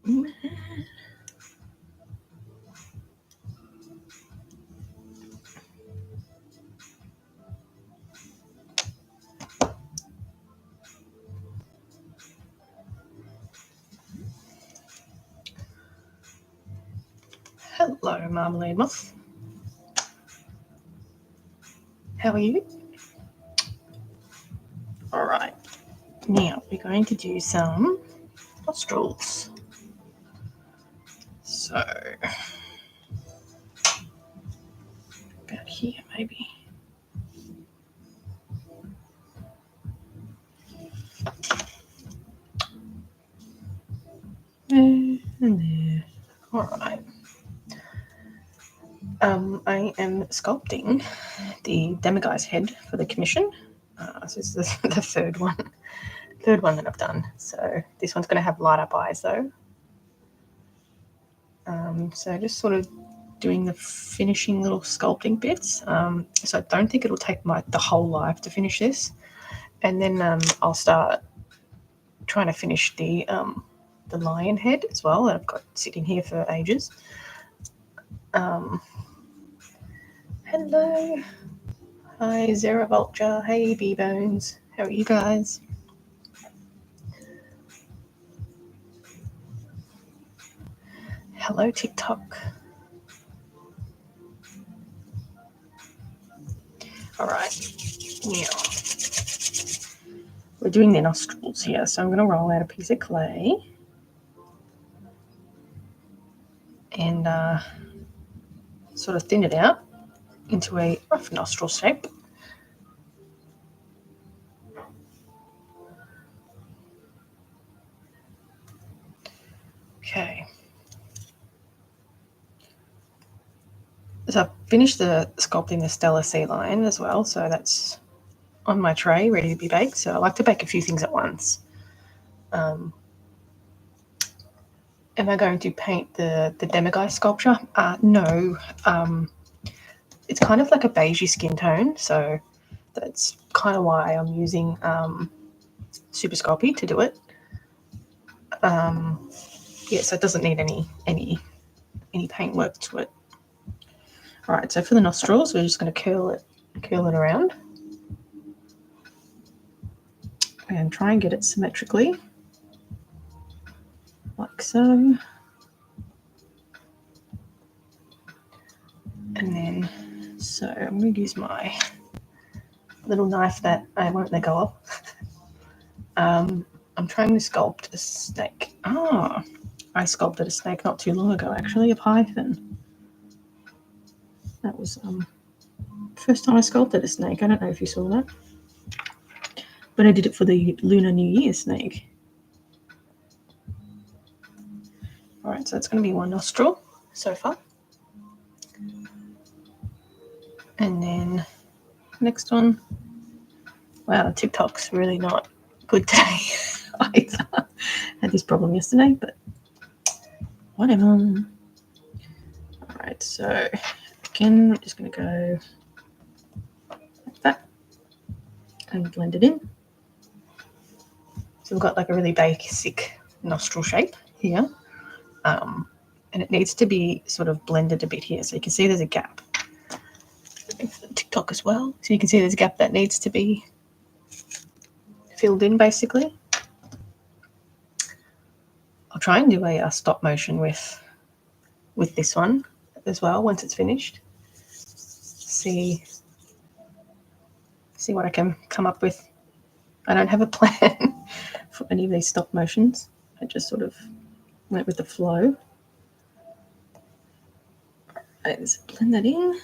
Hello, Marmalade Moth. How are you? All right. Now we're going to do some nostrils. So about here, maybe. There and there. All right. I am sculpting the demiguy's head for the commission. So this is the third one that I've done. So this one's going to have light up eyes though. So just sort of doing the finishing little sculpting bits. So I don't think it'll take the whole life to finish this, and then I'll start trying to finish the lion head as well that I've got sitting here for ages. Hello. Hi, Zara Vulture. Hey, B-Bones. How are you guys? Hello, TikTok. All right. Now, we're doing the nostrils here, so I'm going to roll out a piece of clay and sort of thin it out into a rough nostril shape. Okay. So I've finished the sculpting the Stellar Sea Lion as well, so that's on my tray ready to be baked. So I like to bake a few things at once. Am I going to paint the demiguy sculpture? No. It's kind of like a beigey skin tone, so that's kind of why I'm using Super Sculpey to do it. Yeah, so it doesn't need any paint work to it. All right, so for the nostrils, we're just going to curl it around and try and get it symmetrically, like so. And then, so I'm going to use my little knife that I won't let go of. I'm trying to sculpt a snake. I sculpted a snake not too long ago, actually, a python. That was first time I sculpted a snake. I don't know if you saw that. But I did it for the Lunar New Year snake. All right, so it's going to be one nostril so far. And then next one. Wow, TikTok's really not good today. I had this problem yesterday, but whatever. All right, so again, I'm just going to go like that and blend it in. So we've got like a really basic nostril shape here. And it needs to be sort of blended a bit here. So you can see there's a gap. TikTok as well. So you can see there's a gap that needs to be filled in basically. I'll try and do a stop motion with this one as well once it's finished. See what I can come up with. I don't have a plan for any of these stop motions. I just sort of went with the flow. Let's blend that in.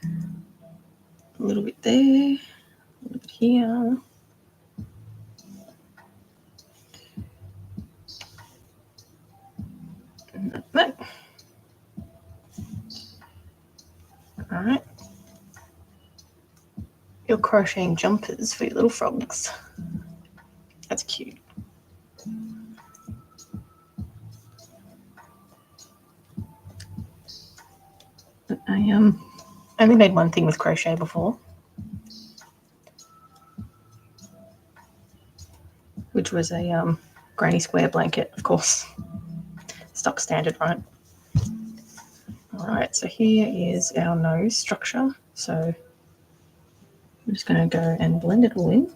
A little bit there, a little bit here. And that. All right. You're crocheting jumpers for your little frogs. That's cute. I only made one thing with crochet before, which was a granny square blanket, of course. stock standard, right? All right, so here is our nose structure. So I'm just going to go and blend it all in.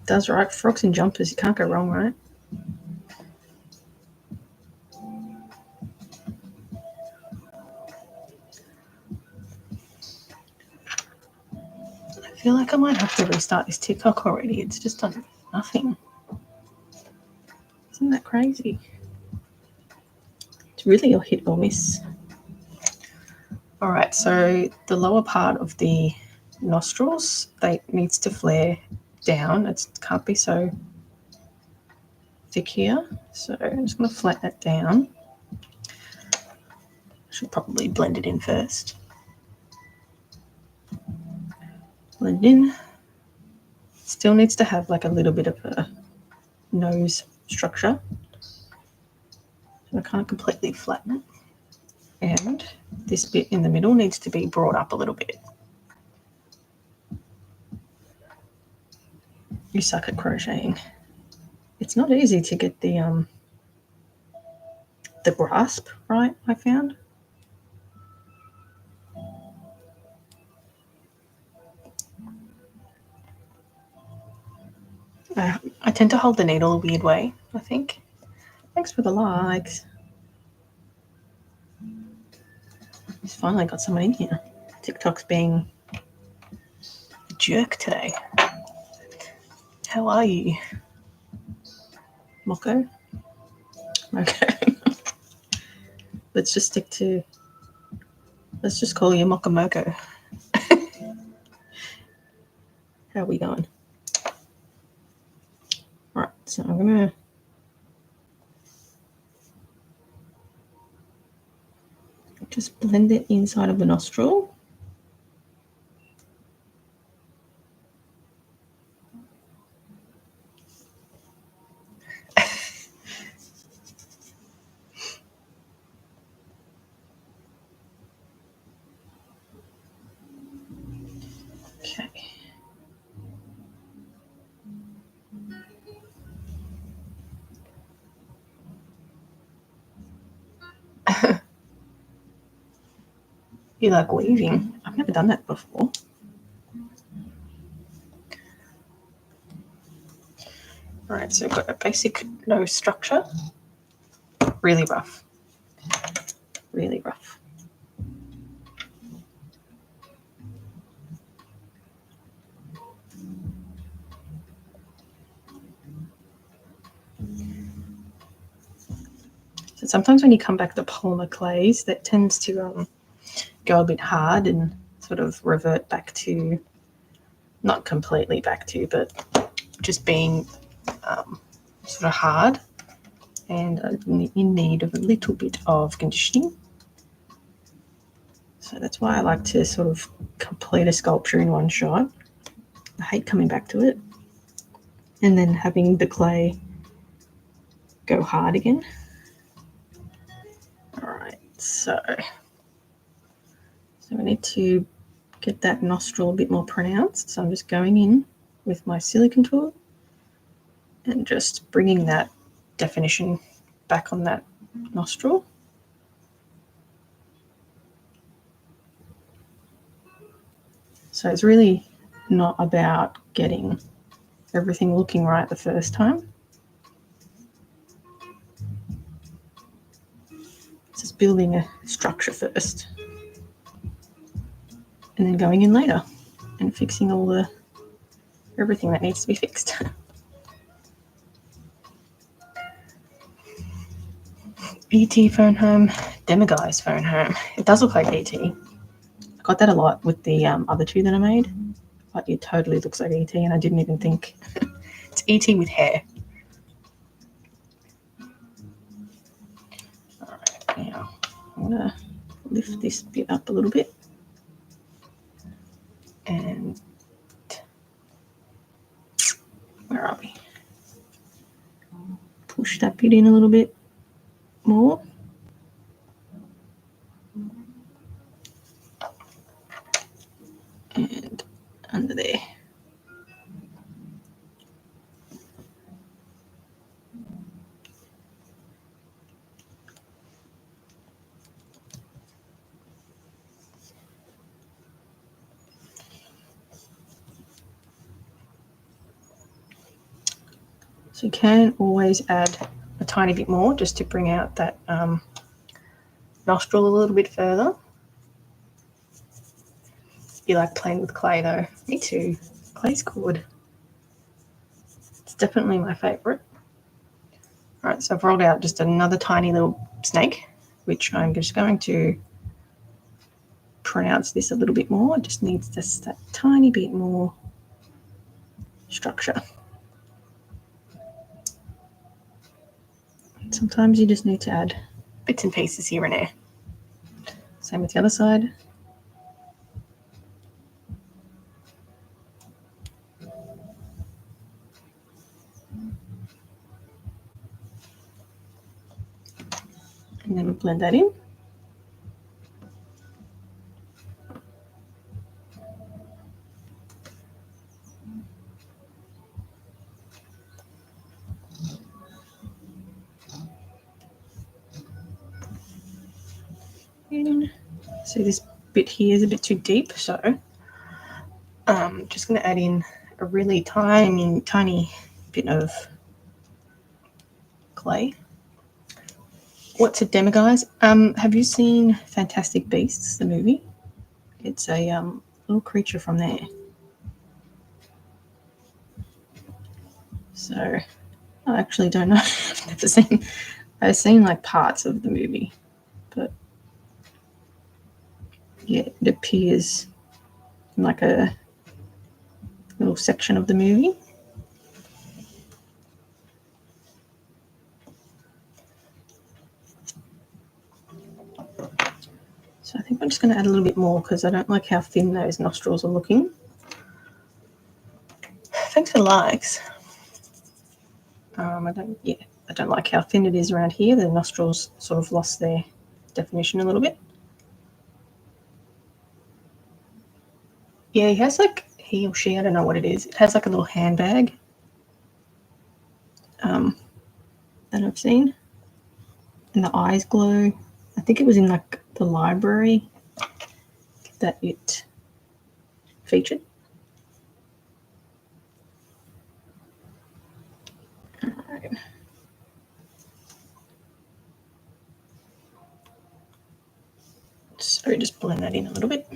Does right, frogs and jumpers, you can't go wrong, right? I feel like I might have to restart this TikTok already. It's just done nothing. Isn't that crazy? It's really a hit or miss. All right, so the lower part of the nostrils, they needs to flare down. It can't be so thick here. So I'm just going to flatten it down. Should probably blend it in first. Blend in. Still needs to have like a little bit of a nose structure. So I can't completely flatten it. And this bit in the middle needs to be brought up a little bit. You suck at crocheting. It's not easy to get the grasp right, I found. I tend to hold the needle a weird way, I think. Thanks for the likes. Just finally got someone in here. TikTok's being a jerk today. How are you? Moko? Okay. Let's just call you Mokomoko. How are we going? Right, so I'm going to just blend it inside of the nostril. Okay. You like weaving? I've never done that before. All right, so I've got a basic nose structure. Really rough. Really rough. So sometimes when you come back to polymer clays, that tends to go a bit hard and sort of revert back to, not completely back to, but just being sort of hard and in need of a little bit of conditioning. So that's why I like to sort of complete a sculpture in one shot. I hate coming back to it and then having the clay go hard again. All right, so we need to get that nostril a bit more pronounced. So I'm just going in with my silicone tool and just bringing that definition back on that nostril. So it's really not about getting everything looking right the first time. It's just building a structure first and then going in later and fixing everything that needs to be fixed. ET phone home, Demiguy's phone home. It does look like ET. I got that a lot with the other two that I made. Like, it totally looks like ET, and I didn't even think. It's ET with hair. All right, now I'm going to lift this bit up a little bit. And where are we? Push that bit in a little bit more. And under there. So you can always add a tiny bit more just to bring out that nostril a little bit further. You like playing with clay though. Me too. Clay's good. It's definitely my favourite. Alright, so I've rolled out just another tiny little snake, which I'm just going to pronounce this a little bit more. It just needs just that tiny bit more structure. Sometimes you just need to add bits and pieces here and there. Same with the other side. And then we blend that in. So this bit here is a bit too deep, so I'm just going to add in a really tiny bit of clay. What's a demiguise? Have you seen Fantastic Beasts, the movie? It's a little creature from there. So I actually don't know. I've seen like parts of the movie, but yeah, it appears in like a little section of the movie. So I think I'm just going to add a little bit more because I don't like how thin those nostrils are looking. Thanks for the likes. I don't like how thin it is around here. The nostrils sort of lost their definition a little bit. Yeah, he or she, I don't know what it is. It has like a little handbag that I've seen. And the eyes glow. I think it was in like the library that it featured. All right. So just blend that in a little bit.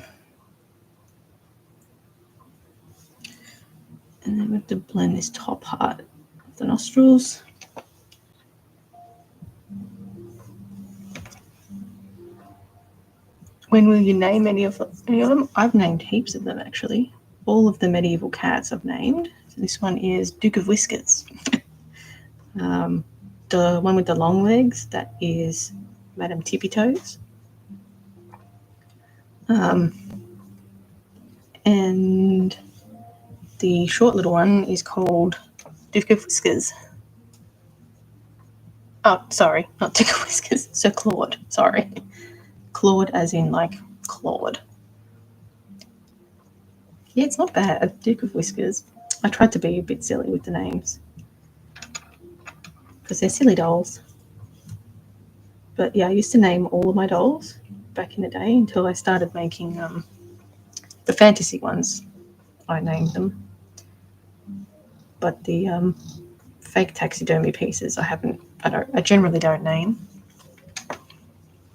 And then we have to blend this top part of the nostrils. When will you name any of them? I've named heaps of them actually. All of the medieval cats I've named. So this one is Duke of Whiskers. The one with the long legs, that is Madame Tippy Toes. And the short little one is called Duke of Whiskers. Oh, sorry, not Duke of Whiskers. Sir Claude, sorry. Claude as in like Claude. Yeah, it's not bad. Duke of Whiskers. I tried to be a bit silly with the names because they're silly dolls. But yeah, I used to name all of my dolls back in the day until I started making the fantasy ones. I named them. But the fake taxidermy pieces I generally don't name.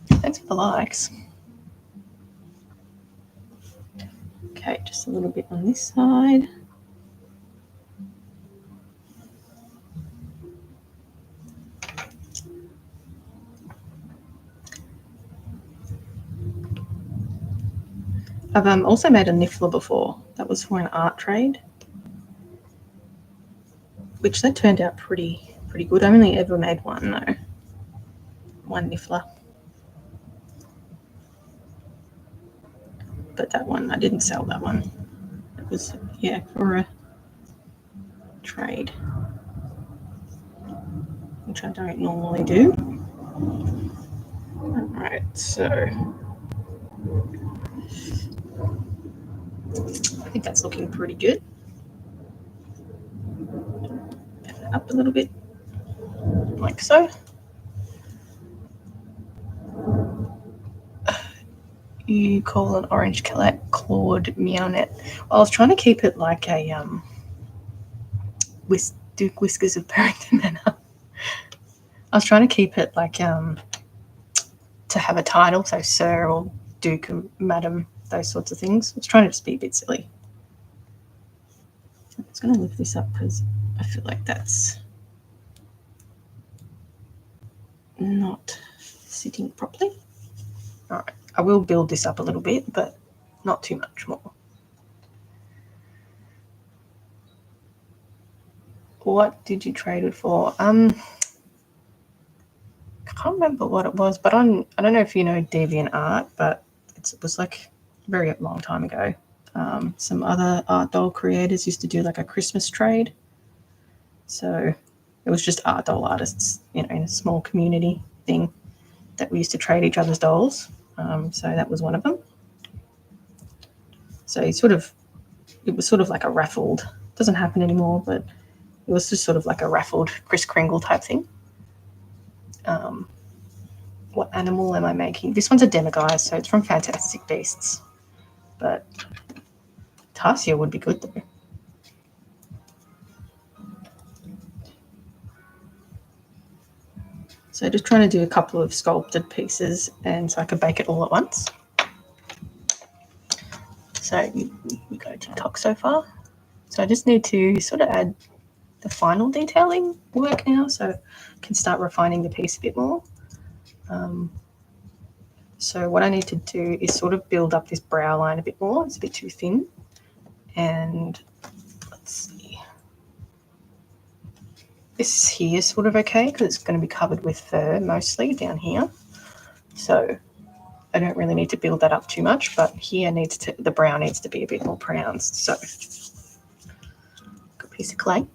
Thanks for the likes. Okay, just a little bit on this side. I've also made a niffler before. That was for an art trade, which that turned out pretty good. I only ever made one though. One niffler. But that one, I didn't sell that one. It was, yeah, for a trade, which I don't normally do. All right, so I think that's looking pretty good. Bend that up a little bit, like so. You call an orange Claude Meownet. Well, I was trying to keep it like a Duke Whiskers of Barrington Manor. I was trying to keep it like to have a title, so Sir or Duke and Madam, those sorts of things. I was trying to just be a bit silly. I'm just going to lift this up because I feel like that's not sitting properly. All right, I will build this up a little bit, but not too much more. What did you trade it for? I can't remember what it was, but I don't know if you know DeviantArt, but it was like a very long time ago. Some other art doll creators used to do like a Christmas trade. So it was just art doll artists, in a small community thing that we used to trade each other's dolls. So that was one of them. So it was sort of like a raffled, doesn't happen anymore, but it was just sort of like a raffled Kris Kringle type thing. What animal am I making? This one's a demiguise, so it's from Fantastic Beasts. But Tarsia would be good though. So just trying to do a couple of sculpted pieces, and so I could bake it all at once. So you go TikTok so far. So I just need to sort of add the final detailing work now, so I can start refining the piece a bit more. So what I need to do is sort of build up this brow line a bit more. It's a bit too thin. And let's see. This here is sort of okay because it's going to be covered with fur mostly down here. So I don't really need to build that up too much, but here the brow needs to be a bit more pronounced. So a piece of clay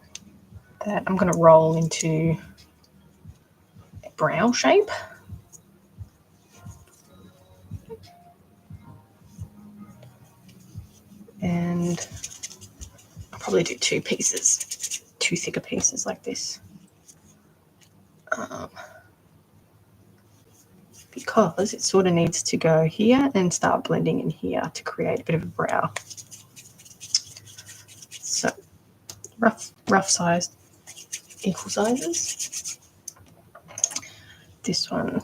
that I'm going to roll into a brow shape. And I'll probably do two thicker pieces like this. Because it sort of needs to go here and start blending in here to create a bit of a brow. So rough sized, equal sizes. This one.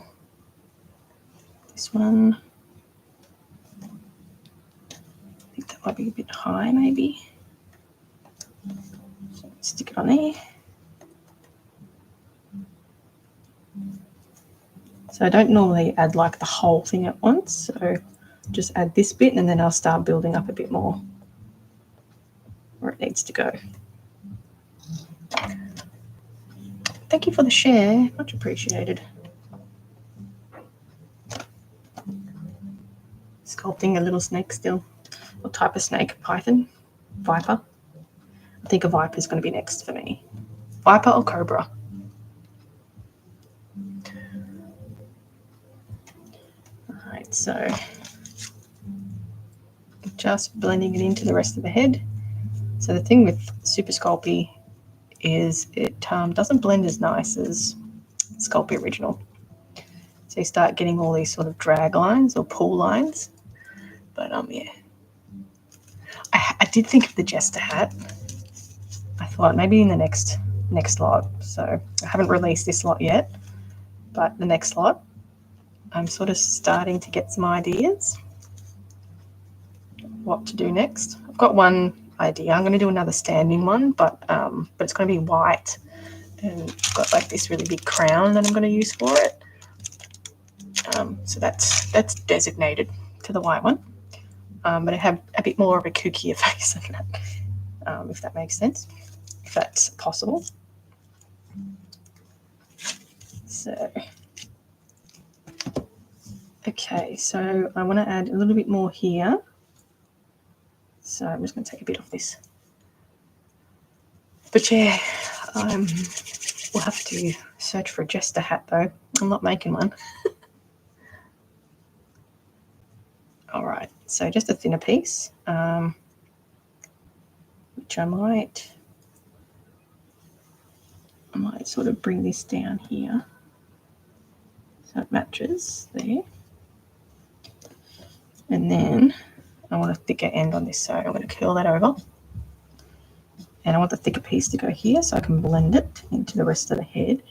I think that might be a bit high maybe. So stick it on there. So I don't normally add like the whole thing at once, so just add this bit and then I'll start building up a bit more where it needs to go. Thank you for the share, much appreciated. Sculpting a little snake still. What type of snake? Python? Viper? I think a viper is going to be next for me. Viper or cobra? Alright, so just blending it into the rest of the head. So the thing with Super Sculpey is it doesn't blend as nice as Sculpey Original. So you start getting all these sort of drag lines or pull lines. But yeah. I did think of the jester hat. I thought maybe in the next lot. So I haven't released this lot yet, but the next lot, I'm sort of starting to get some ideas what to do next. I've got one idea. I'm going to do another standing one, but it's going to be white, and I've got like this really big crown that I'm going to use for it. So that's designated to the white one. But I have a bit more of a kookier face than that, if that makes sense, if that's possible. So, okay, so I want to add a little bit more here. So I'm just going to take a bit off this. But yeah, we'll have to search for a jester hat though. I'm not making one. All right, so just a thinner piece, which I might sort of bring this down here so it matches there. And then I want a thicker end on this, so I'm going to curl that over. And I want the thicker piece to go here so I can blend it into the rest of the head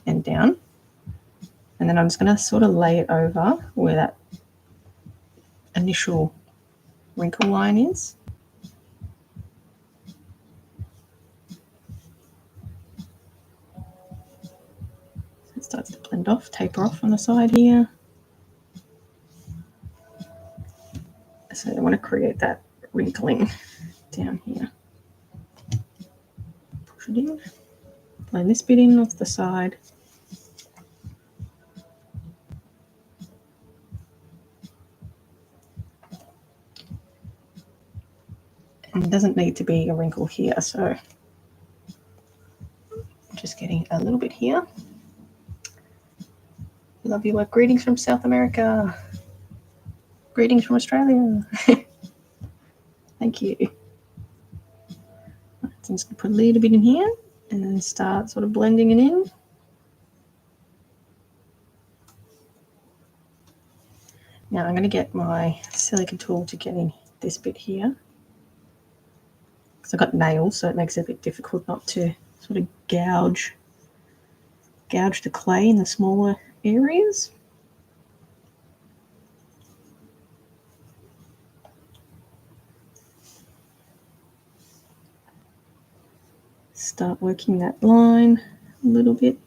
and down. And then I'm just going to sort of lay it over where that initial wrinkle line is. So it starts to blend off, taper off on the side here. So I want to create that wrinkling down here. Push it in, blend this bit in off the side. And it doesn't need to be a wrinkle here, so I'm just getting a little bit here. Love your work. Greetings from South America. Greetings from Australia. Thank you. So I'm just going to put a little bit in here and then start sort of blending it in. Now I'm going to get my silicone tool to get in this bit here. Because I've got nails, so it makes it a bit difficult not to sort of gouge the clay in the smaller areas. Start working that line a little bit.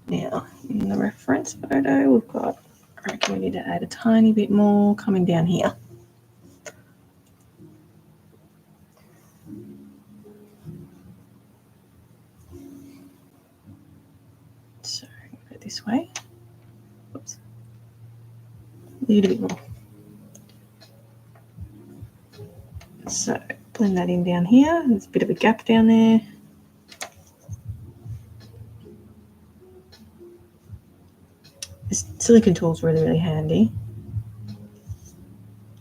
Now, in the reference photo, we've got, I reckon we need to add a tiny bit more coming down here. So, go this way. Oops. A little bit more. So, blend that in down here. There's a bit of a gap down there. This silicone tool is really, really handy.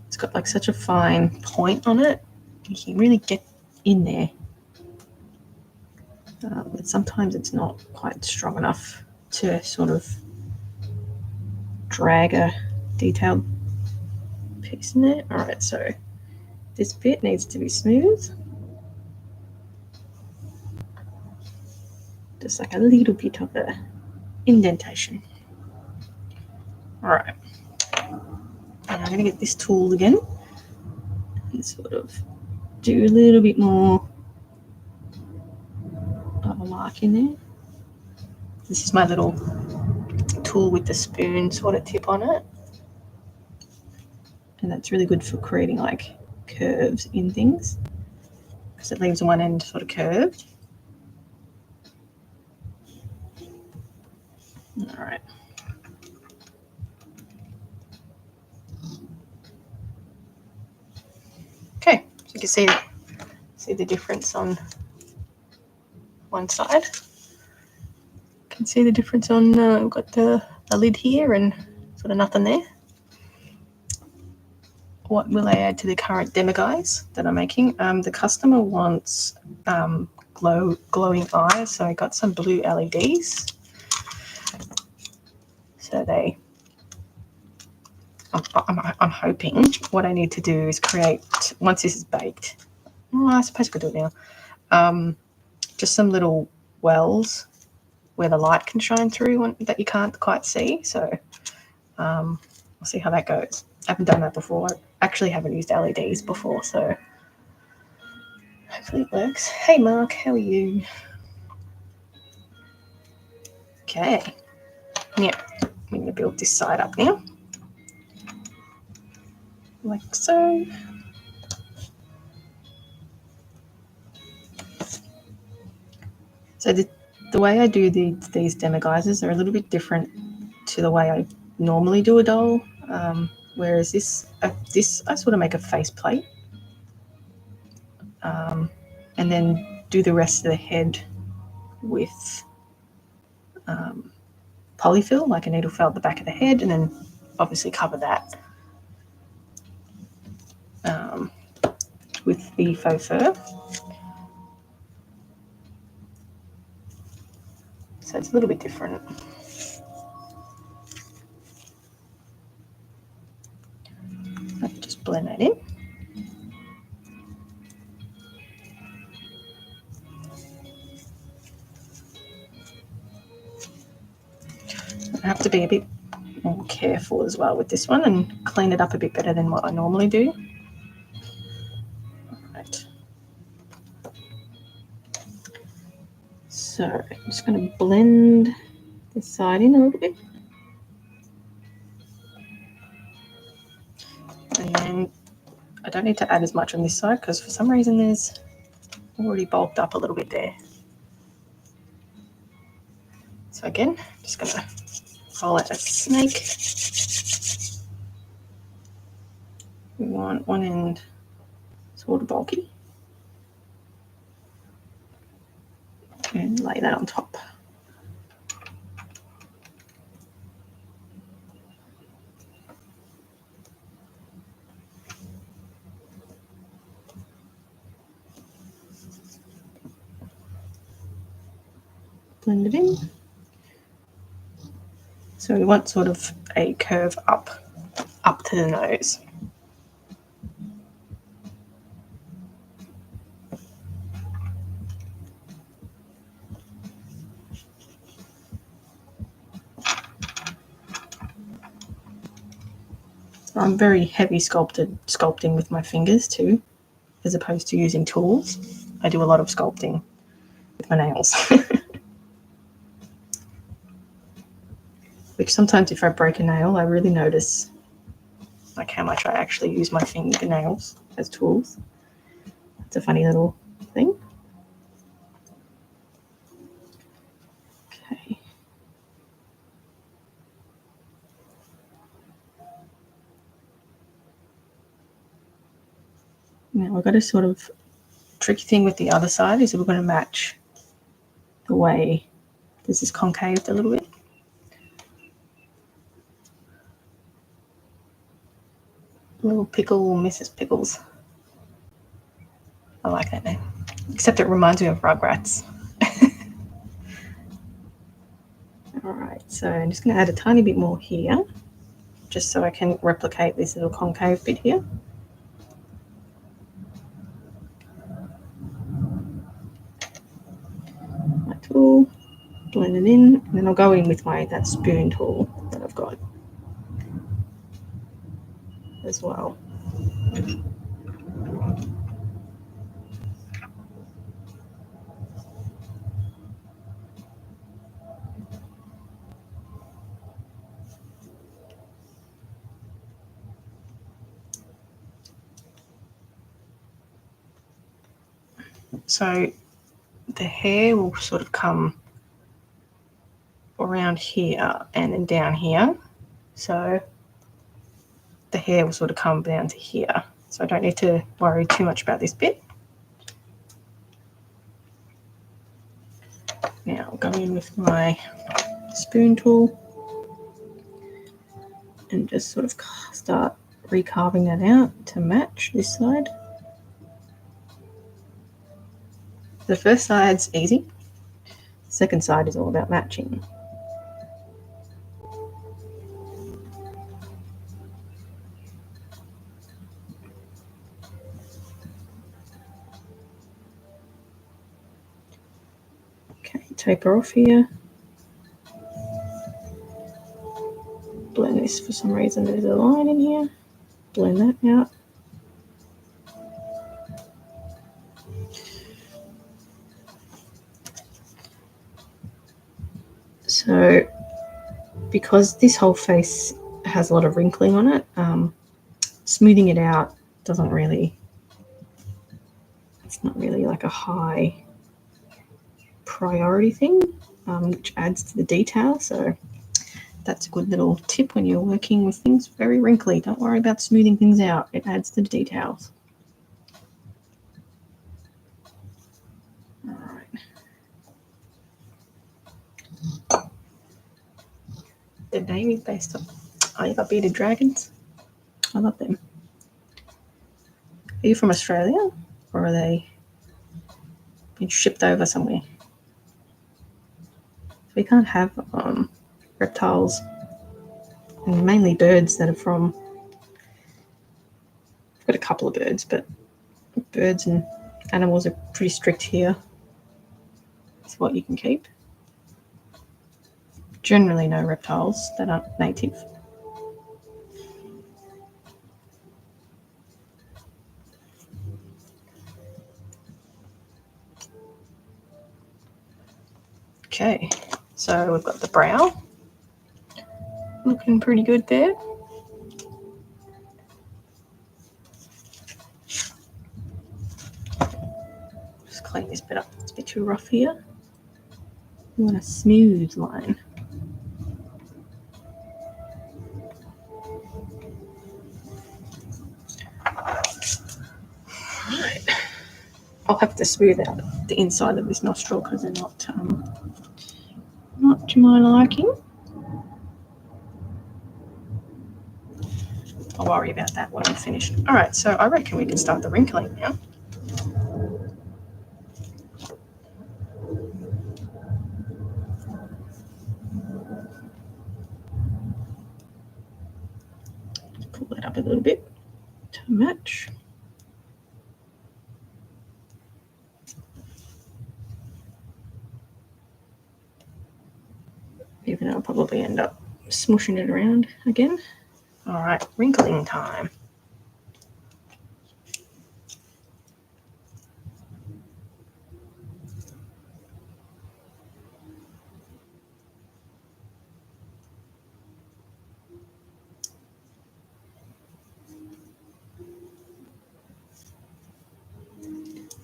It's got like such a fine point on it. You can really get in there. But sometimes it's not quite strong enough to sort of drag a detailed piece in there. All right, so this bit needs to be smooth. Just like a little bit of a indentation. All right. And I'm going to get this tool again and sort of do a little bit more of a mark in there. This is my little tool with the spoon sort of tip on it. And that's really good for creating like curves in things because it leaves one end sort of curved. All right. Okay, so you can see the difference on one side. You can see the difference on, we've got the lid here and sort of nothing there. What will I add to the current demo guys that I'm making? The customer wants glowing eyes, so I got some blue LEDs. So I'm hoping what I need to do is create, once this is baked, I suppose I could do it now, just some little wells where the light can shine through that you can't quite see. So we'll see how that goes. I haven't done that before. I actually haven't used LEDs before, so hopefully it works. Hey Mark, how are you? Okay. Yeah, I'm going to build this side up now. Like so. So the way I do these demo guises are a little bit different to the way I normally do a doll. Whereas this I sort of make a face plate and then do the rest of the head with polyfill, like a needle felt at the back of the head, and then obviously cover that with the faux fur. So it's a little bit different. Just blend that in. have to be a bit more careful as well with this one and clean it up a bit better than what I normally do. Right. So I'm just going to blend this side in a little bit. And then I don't need to add as much on this side because for some reason there's already bulked up a little bit there. So again, just going to roll out a snake. We want one end sort of bulky. And lay that on top. Blend it in. So we want sort of a curve up to the nose. I'm very heavy sculpting with my fingers too, as opposed to using tools. I do a lot of sculpting with my nails. Which sometimes if I break a nail, I really notice like how much I actually use my fingernails as tools. It's a funny little thing. Okay. Now we've got a sort of tricky thing with the other side is that we're going to match the way this is concaved a little bit. Little Pickle, Mrs. Pickles. I like that name. Except it reminds me of Rugrats. Alright, so I'm just going to add a tiny bit more here, just so I can replicate this little concave bit here. My tool, blend it in, and then I'll go in with that spoon tool that I've got as well. So the hair will sort of come around here and then down here. So the hair will sort of come down to here. So I don't need to worry too much about this bit. Now I'll go in with my spoon tool and just sort of start recarving that out to match this side. The first side's easy. The second side is all about matching. Okay, taper off here. Blend this, for some reason there's a line in here. Blend that out. So because this whole face has a lot of wrinkling on it, smoothing it out doesn't really, it's not really like a high priority thing, which adds to the detail. So that's a good little tip when you're working with things very wrinkly. Don't worry about smoothing things out. It adds to the details. All right. The name is based on, oh, you got bearded dragons? I love them. Are you from Australia, or are they being shipped over somewhere? We can't have reptiles and mainly birds that are from, I've got a couple of birds, but birds and animals are pretty strict here. It's what you can keep. generally no reptiles that aren't native. Okay, so we've got the brow looking pretty good there. Just clean this bit up, it's a bit too rough here. You want a smooth line. Right. I'll have to smooth out the inside of this nostril because they're not to my liking. I'll worry about that when I'm finished. All right, so I reckon we can start the wrinkling now. Pull that up a little bit to match. Even though I'll probably end up smushing it around again. All right, wrinkling time.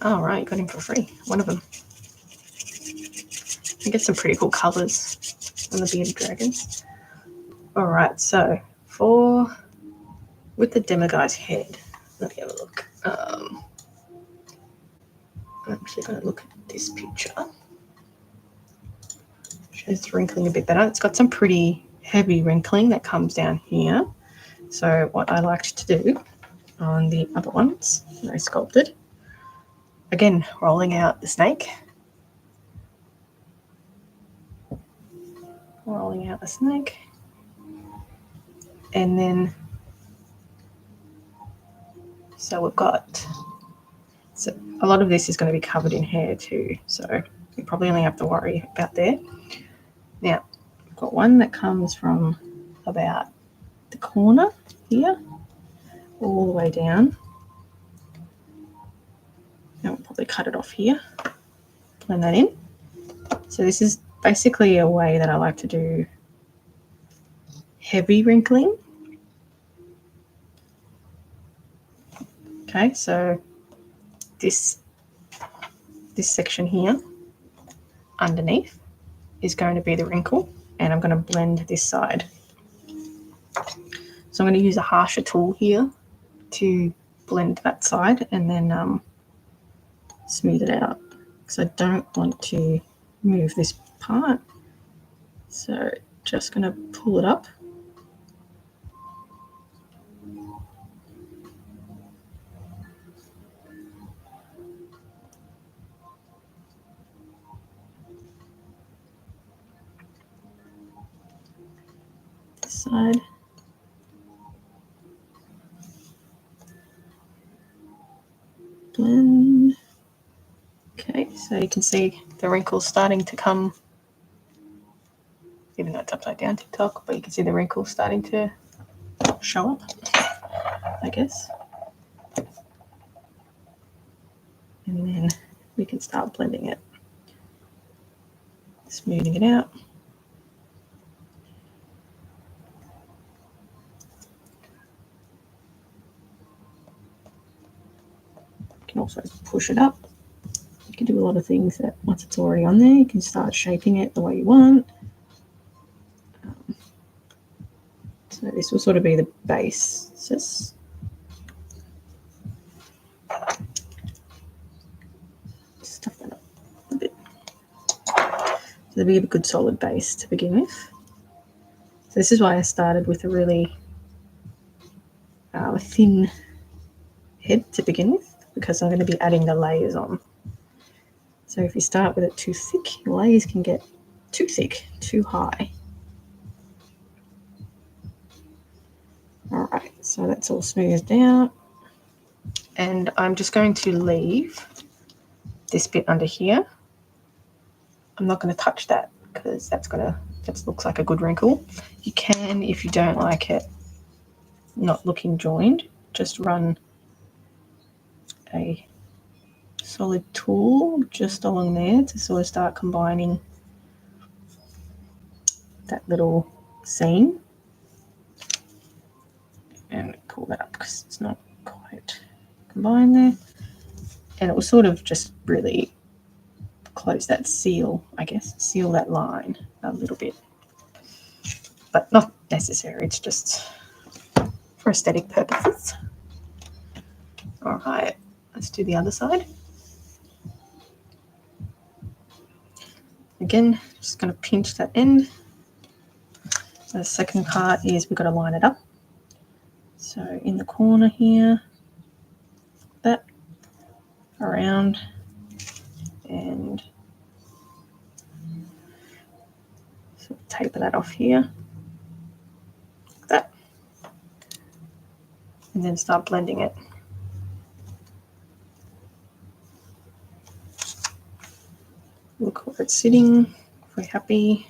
All right, got him for free, one of them. I get some pretty cool colours on the bearded dragons. All right, so with the demiguy's head, let me have a look. I'm actually going to look at this picture. Shows the wrinkling a bit better. It's got some pretty heavy wrinkling that comes down here. So what I liked to do on the other ones that I sculpted, again, rolling out the snake. Rolling out the snake. And then, so we've got, so a lot of this is going to be covered in hair too. So you probably only have to worry about there. Now, I've got one that comes from about the corner here, all the way down. Now we'll probably cut it off here, blend that in. So this is basically a way that I like to do heavy wrinkling. Okay, so this section here underneath is going to be the wrinkle, and I'm going to blend this side. So I'm going to use a harsher tool here to blend that side and then smooth it out, because I don't want to move this part. So just going to pull it up. This side. Blend. Okay, so you can see the wrinkles starting to come, even though it's upside down TikTok, but you can see the wrinkles starting to show up, I guess. And then we can start blending it, smoothing it out. You can also push it up. You can do a lot of things that once it's already on there, you can start shaping it the way you want. So this will sort of be the base. Just stuff that up a bit. So there'll be a good solid base to begin with. So this is why I started with a really thin head to begin with, because I'm going to be adding the layers on. So if you start with it too thick, your layers can get too thick, too high. All right, so that's all smoothed out. And I'm just going to leave this bit under here. I'm not going to touch that because that's going to that looks like a good wrinkle. You can, if you don't like it not looking joined, just run a solid tool just along there to sort of start combining that little seam, and pull that up because it's not quite combined there, and it will sort of just really close that seal, I guess, seal that line a little bit, but not necessary, it's just for aesthetic purposes. All right, let's do the other side. Again, just going to pinch that end. The second part is we've got to line it up. So in the corner here, that around, and sort of taper that off here, like that, and then start blending it. Look where it's sitting, if we're happy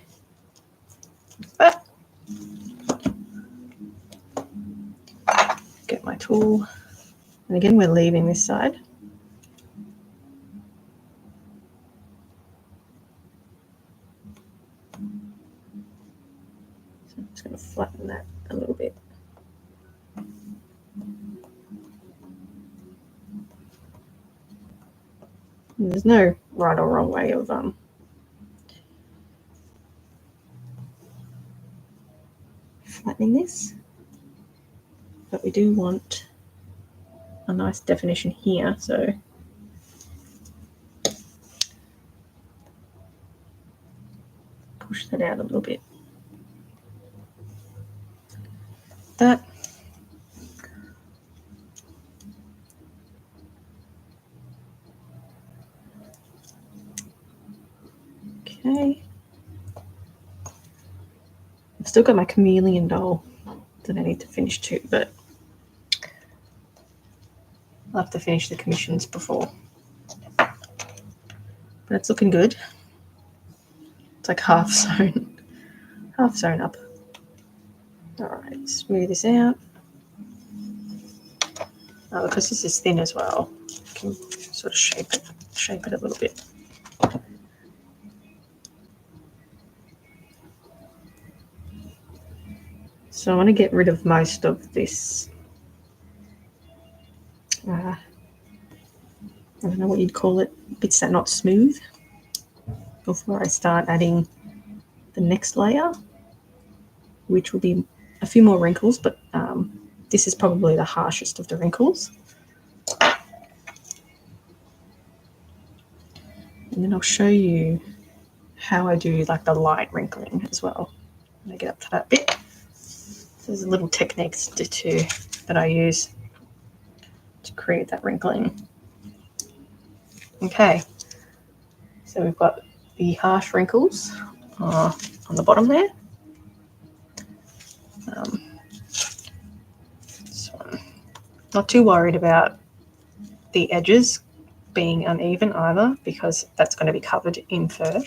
with that. Get my tool, and again we're leaving this side. So I'm just going to flatten that a little bit. And there's no right or wrong way of flattening this, but we do want a nice definition here, so push that out a little bit. That. Okay. I've still got my chameleon doll that I need to finish too, but I'll have to finish the commissions before. But it's looking good. It's like half sewn up. All right, smooth this out. Oh, because this is thin as well, you can sort of shape it a little bit. So I want to get rid of most of this, I don't know what you'd call it, bits that are not smooth, before I start adding the next layer, which will be a few more wrinkles, but this is probably the harshest of the wrinkles. And then I'll show you how I do like the light wrinkling as well when I get up to that bit. So there's a little techniques that I use to create that wrinkling. Okay, so we've got the harsh wrinkles on the bottom there. This one. Not too worried about the edges being uneven either, because that's going to be covered in fur.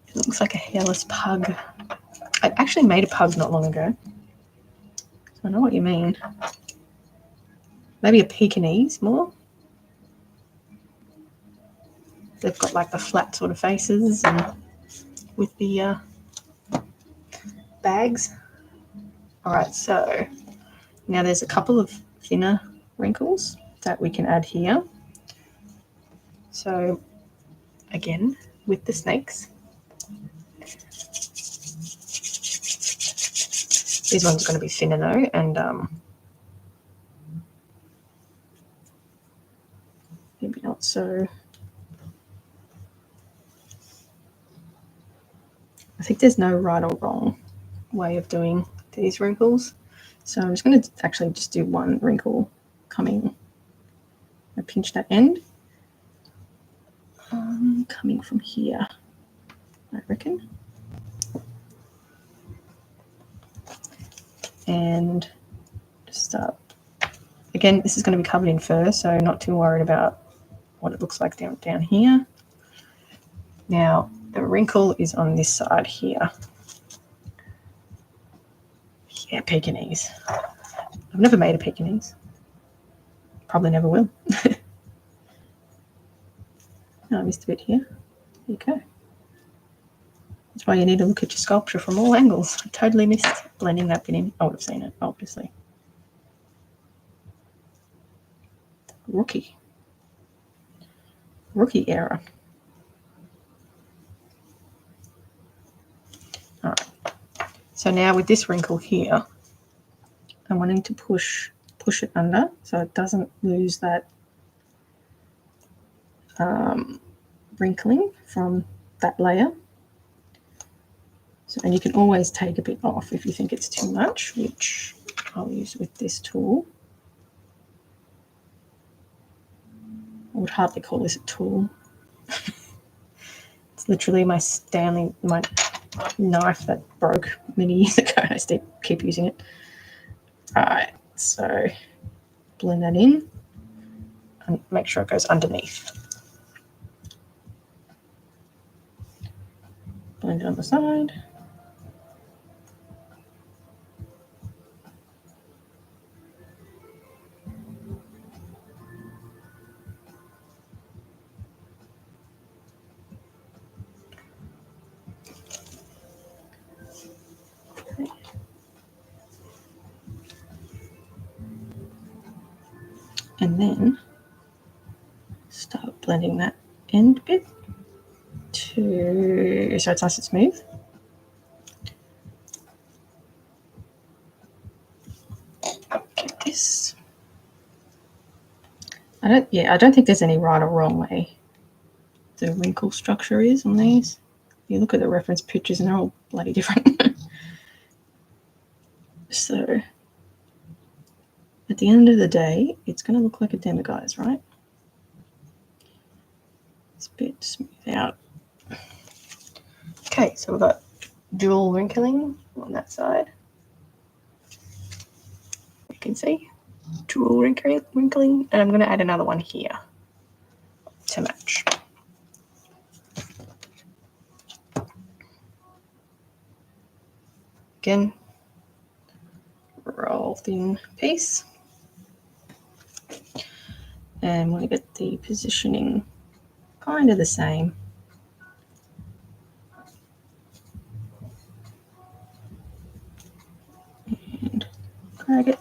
It looks like a hairless pug. I actually made a pug not long ago, so I know what you mean. Maybe a Pekingese more. They've got like the flat sort of faces and with the bags. All right, so now there's a couple of thinner wrinkles that we can add here. So again, with the snakes, these ones are going to be thinner though, and maybe not so. I think there's no right or wrong way of doing these wrinkles. So I'm just going to actually just do one wrinkle coming. I pinch that end. Coming from here, I reckon. And just start. Again, this is going to be covered in fur, so not too worried about what it looks like down here. Now, the wrinkle is on this side here. Yeah, Pekingese. I've never made a Pekingese. Probably never will. Oh, I missed a bit here. There you go. That's why you need to look at your sculpture from all angles. I totally missed blending that bit in. I would have seen it, obviously. Rookie error. All right. So now with this wrinkle here, I'm wanting to push it under so it doesn't lose that wrinkling from that layer. So, and you can always take a bit off if you think it's too much, which I'll use with this tool. I would hardly call this a tool. It's literally my knife that broke many years ago. I still keep using it. All right, so blend that in and make sure it goes underneath. Blend it on the side. Okay. And then start blending that end bit so it's nice and smooth. Get this. I don't think there's any right or wrong way the wrinkle structure is on these. You look at the reference pictures and they're all bloody different. So at the end of the day, it's going to look like a demiguise, right? It's a bit smooth out. Okay, so we've got dual wrinkling on that side. You can see dual wrinkling, and I'm going to add another one here to match. Again, roll thin piece, and want to get the positioning kind of the same. And drag it.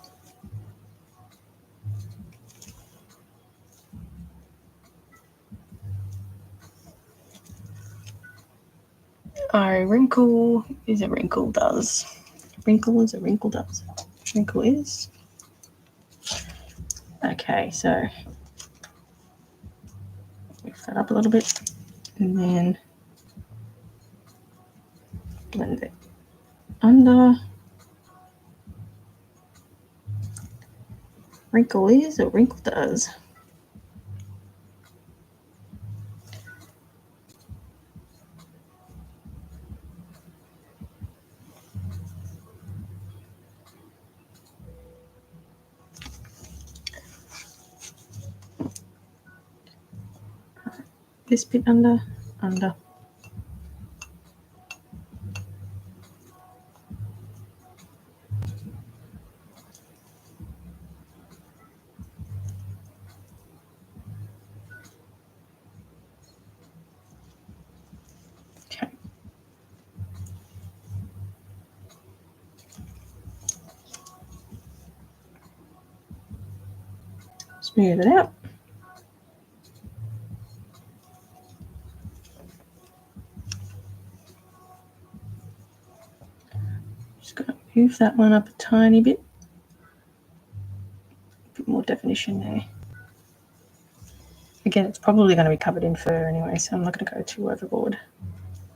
A wrinkle is a wrinkle does. Wrinkle is a wrinkle does. Wrinkle is. Okay, so mix that up a little bit and then blend it under. Wrinkle is a wrinkle does. This bit under. Okay. Smooth it out. Just going to move that one up a tiny bit. A bit more definition there. Again, it's probably going to be covered in fur anyway, so I'm not going to go too overboard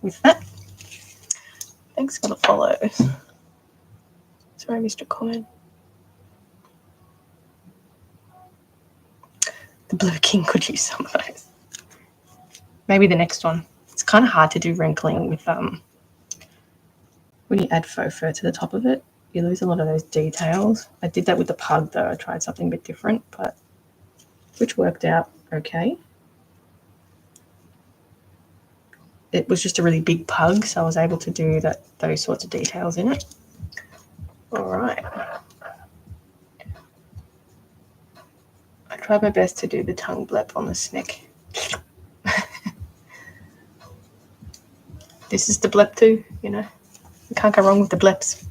with that. Thanks for the follows. Sorry, Mr. Comment. The Blue King could use some of those. Maybe the next one. It's kind of hard to do wrinkling with when you add faux fur to the top of it. You lose a lot of those details. I did that with the pug though. I tried something a bit different, but which worked out okay. it was just a really big pug, so I was able to do those sorts of details in it. All right. I tried my best to do the tongue blep on the neck. This is the blep too, you know. You can't go wrong with the bleps.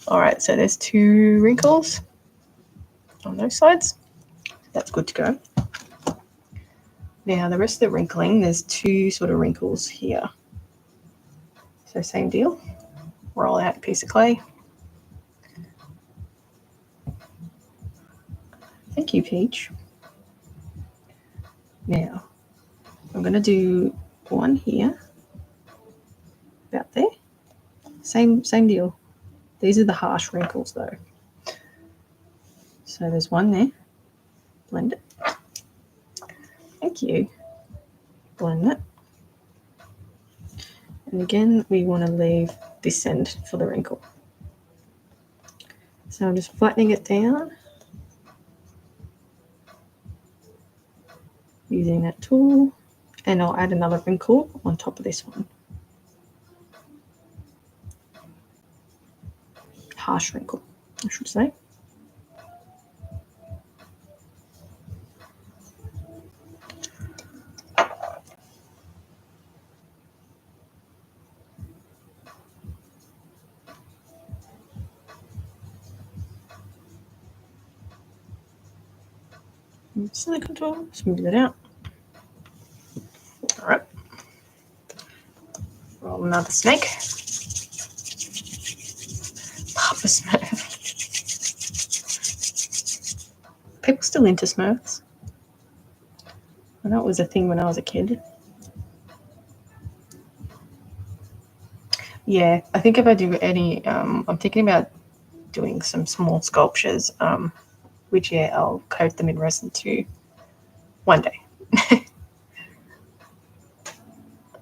All right, so there's 2 wrinkles on those sides. That's good to go. Now the rest of the wrinkling, there's 2 sort of wrinkles here. So same deal. Roll out a piece of clay. Thank you, Peach. Now I'm going to do one here, about there. Same deal. These are the harsh wrinkles though. So there's one there. Blend it. Thank you. Blend it. And again, we want to leave this end for the wrinkle. So I'm just flattening it down using that tool, and I'll add another wrinkle on top of this one. Harsh wrinkle, I should say. Silicone tool, smooth it out. All right. Roll another snake. Papa Smurf. People still into Smurfs. I know it was a thing when I was a kid. Yeah, I think if I do any, I'm thinking about doing some small sculptures, which, yeah, I'll coat them in resin too one day.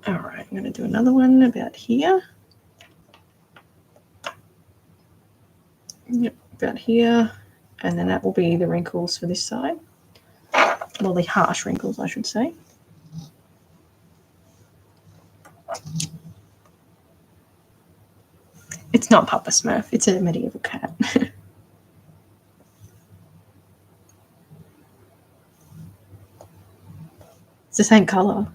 All right, I'm going to do another one about here. Yep, about here. And then that will be the wrinkles for this side. Well, the harsh wrinkles, I should say. It's not Papa Smurf, it's a medieval cat. It's the same colour.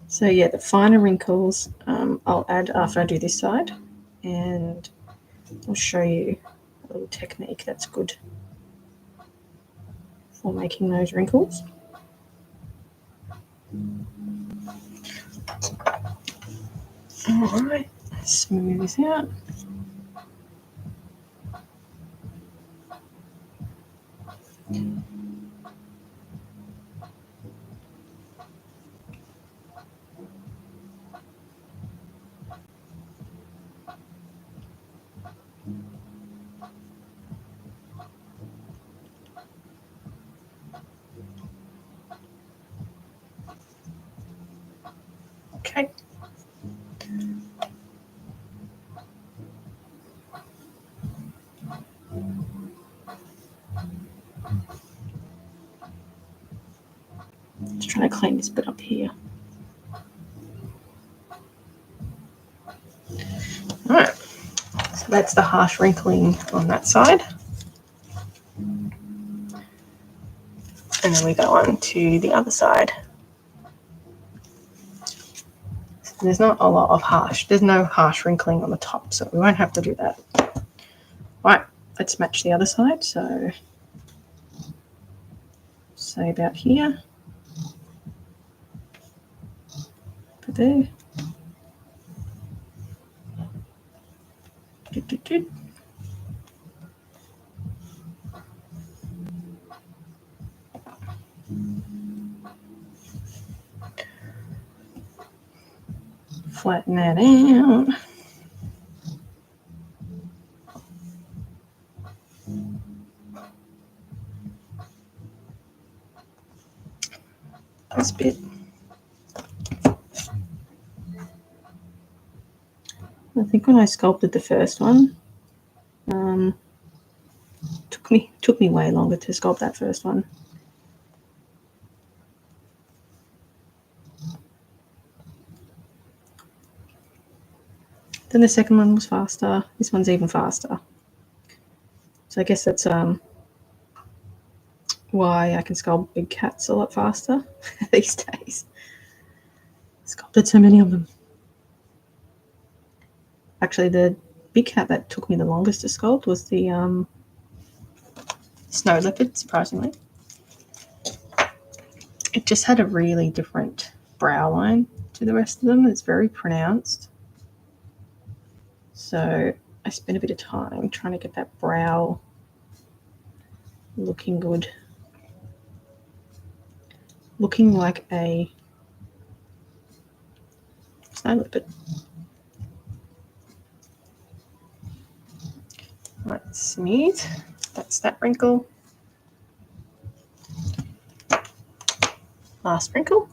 So yeah, the finer wrinkles I'll add after I do this side, and I'll show you a little technique that's good for making those wrinkles. All right, smooth this out. Okay. Just trying to clean this bit up here. All right, so that's the harsh wrinkling on that side. And then we go on to the other side. So there's not a lot of harsh. There's no harsh wrinkling on the top, so we won't have to do that. Right, let's match the other side. So say about here. Put there. Flatten that out. This bit. I think when I sculpted the first one, took me way longer to sculpt that first one. Then the second one was faster. This one's even faster. So I guess that's why I can sculpt big cats a lot faster these days. Sculpted so many of them. Actually, the big cat that took me the longest to sculpt was the snow leopard, surprisingly. It just had a really different brow line to the rest of them. It's very pronounced. So I spent a bit of time trying to get that brow looking good. Looking like a snow leopard. Right, smooth. That's that wrinkle. Last wrinkle.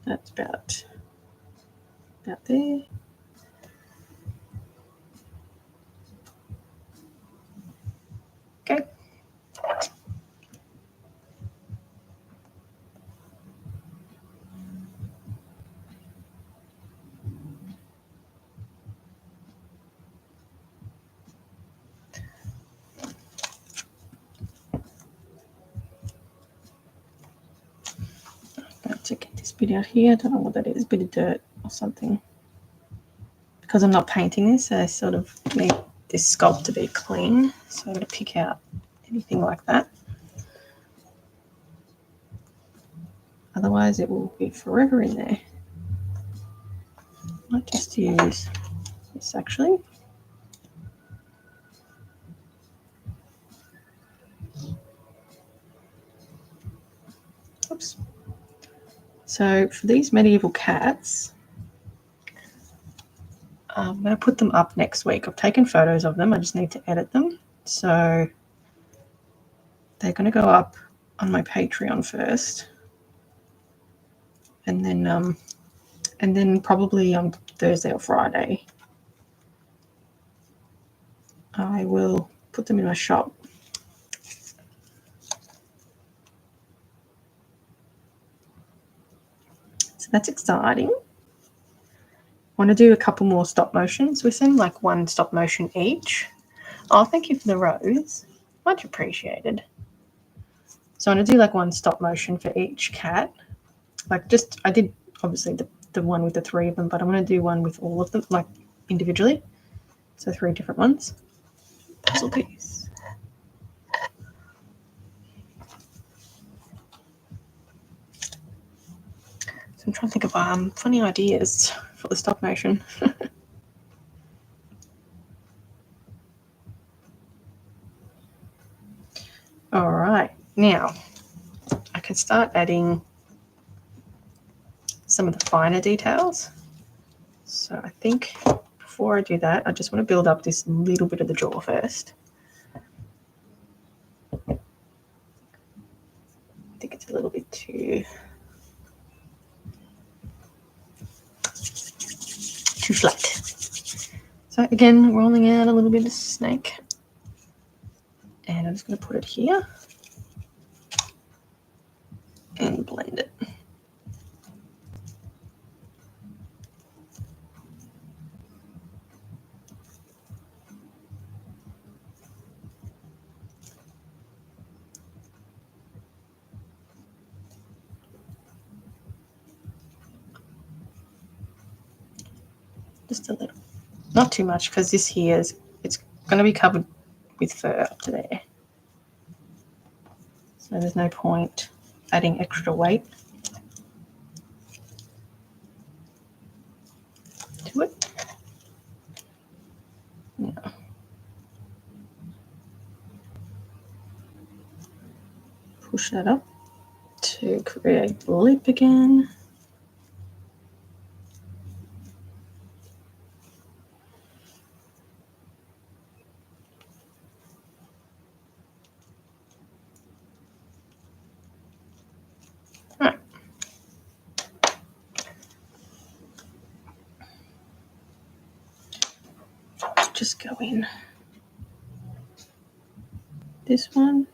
That's about there. Okay. To get this bit out here. I don't know what that is, a bit of dirt or something. Because I'm not painting this, I sort of need this sculpt to be clean. So I'm going to pick out anything like that. Otherwise it will be forever in there. I might just use this actually. Oops. So for these medieval cats, I'm going to put them up next week. I've taken photos of them. I just need to edit them. So they're going to go up on my Patreon first. And then probably on Thursday or Friday, I will put them in my shop. So that's exciting. I want to do a couple more stop motions with them, like one stop motion each. Oh, thank you for the rose. Much appreciated. So I'm going to do like one stop motion for each cat. Like I did obviously the one with the 3 of them, but I'm going to do one with all of them, like individually. So 3 different ones. Puzzle piece. So I'm trying to think of funny ideas for the stop motion. All right, now I can start adding some of the finer details. So I think before I do that, I just want to build up this little bit of the jaw first. I think it's a little bit too flat. So again, rolling out a little bit of snake. And I'm just going to put it here and blend it. Just a little. Not too much, because this here it's going to be covered with fur up to there. So there's no point adding extra weight to it. Now, push that up to create the lip again. just go in this one.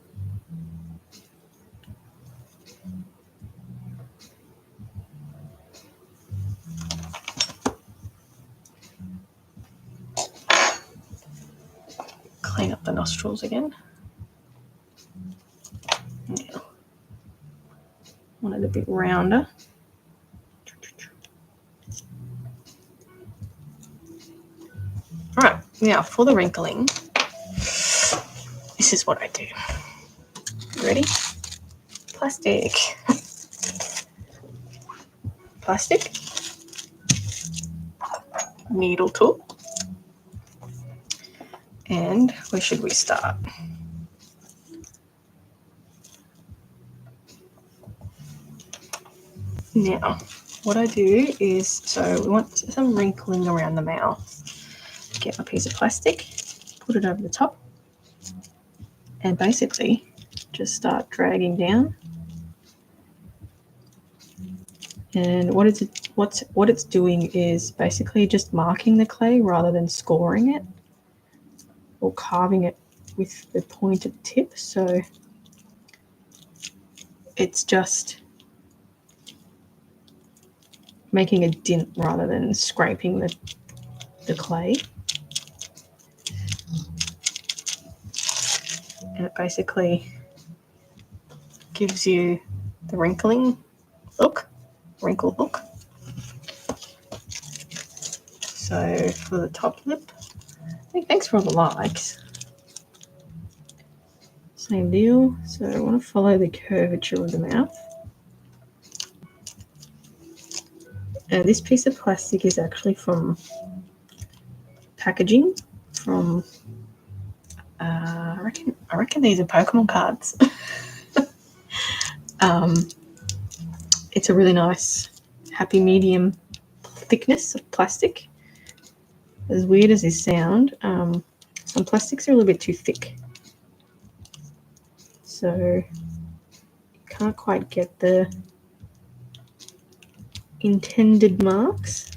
Clean up the nostrils again. Now, want it a bit rounder. All right, now for the wrinkling, this is what I do. Ready? Plastic. Plastic. Needle tool. And where should we start? Now, what I do is, so we want some wrinkling around the mouth. Get my piece of plastic, put it over the top, and basically just start dragging down. And what it's doing is basically just marking the clay rather than scoring it or carving it with the pointed tip. So it's just making a dint rather than scraping the clay. And it basically gives you the wrinkling look, wrinkle look. So for the top lip, thanks for all the likes. Same deal. So I want to follow the curvature of the mouth. This piece of plastic is actually from packaging from I reckon these are Pokemon cards. It's a really nice happy medium thickness of plastic. As weird as this sound, some plastics are a little bit too thick, so you can't quite get the intended marks.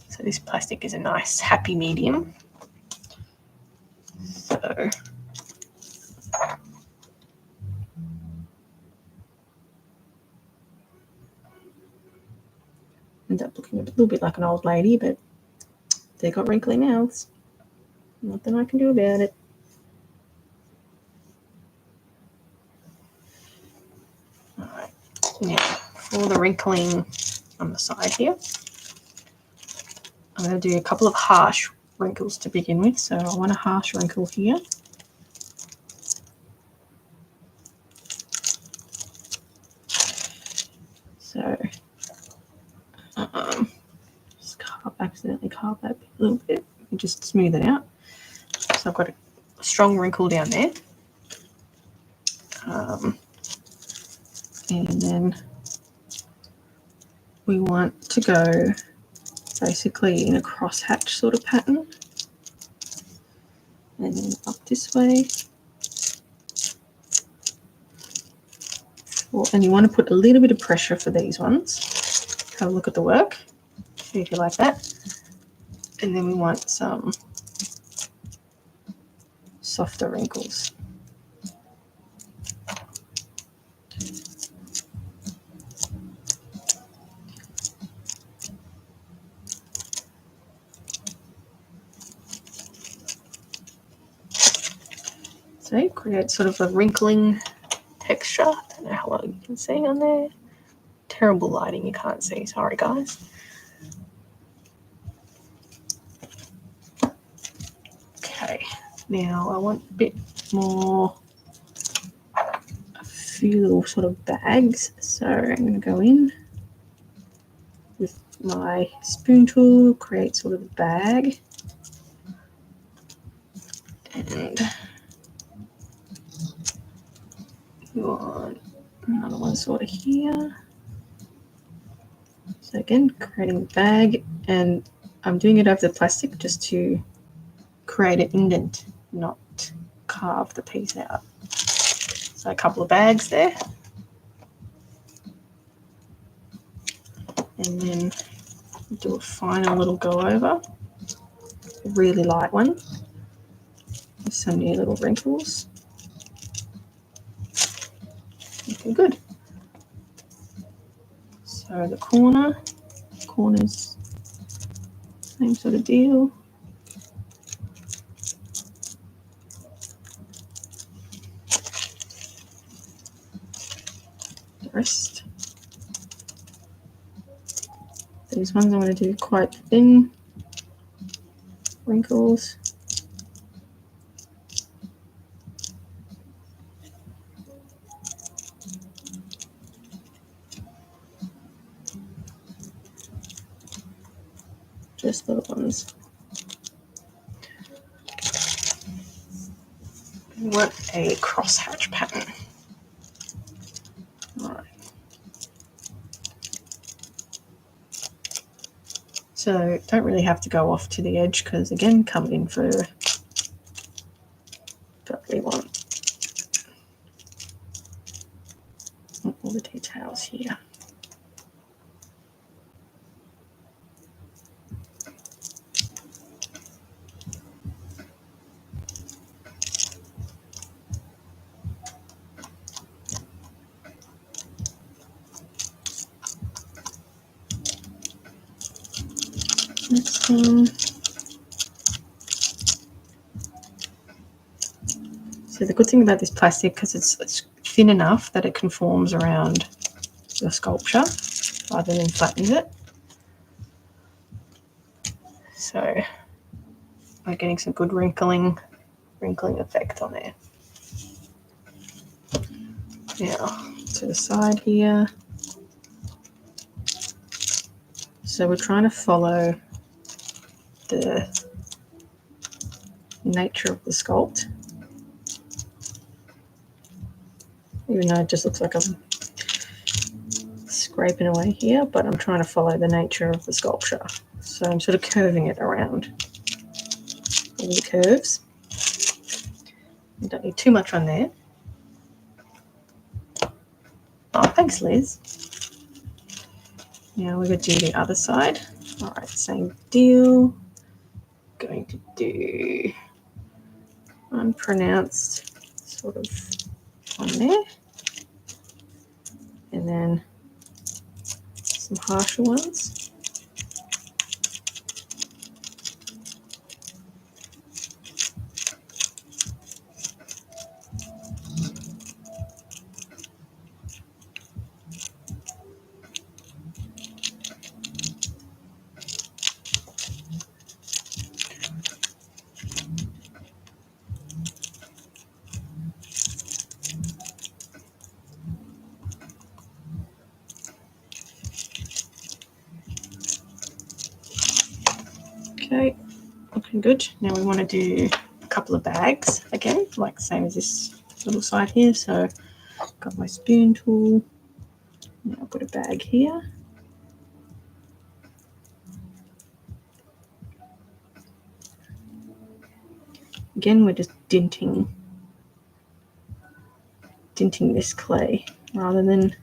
So this plastic is a nice happy medium. So end up looking a little bit like an old lady, but they got wrinkly mouths. Nothing I can do about it. All right, now for the wrinkling on the side here, I'm going to do a couple of harsh wrinkles to begin with. So I want a harsh wrinkle here. So just accidentally carve that a little bit and just smooth it out. So I've got a strong wrinkle down there. And then we want to go basically in a crosshatch sort of pattern. And then up this way. And you want to put a little bit of pressure for these ones. Have a look at the work. See if you like that. And then we want some softer wrinkles. So create sort of a wrinkling texture. I don't know how well you can see on there. Terrible lighting, you can't see. Sorry, guys. Okay, now I want a bit more, a few little sort of bags. So I'm going to go in with my spoon tool, create sort of a bag. And we want another one sort of here. So again, creating the bag, and I'm doing it over the plastic just to create an indent, not carve the piece out. So a couple of bags there. And then Do a final little go over, a really light one with some new little wrinkles. Looking good. So the corners, same sort of deal. The rest. These ones I'm going to do quite thin wrinkles. Just little ones. We want a crosshatch pattern. All right. So don't really have to go off to the edge because again, covered in fur. But we want all the details here. Next one. So the good thing about this plastic, because it's thin enough that it conforms around your sculpture rather than flattens it. So we're getting some good wrinkling effect on there. Now to the side here. So we're trying to follow the nature of the sculpt. Even though it just looks like I'm scraping away here, but I'm trying to follow the nature of the sculpture. So I'm sort of curving it around all the curves. You don't need too much on there. Oh, thanks, Liz. Now we're going to do the other side. All right, same deal. Going to do unpronounced sort of on there. And then some harsher ones. Okay, looking good. Now we want to do a couple of bags again, like the same as this little side here. So I've got my spoon tool. Now I've got a bag here. Again, we're just dinting this clay rather than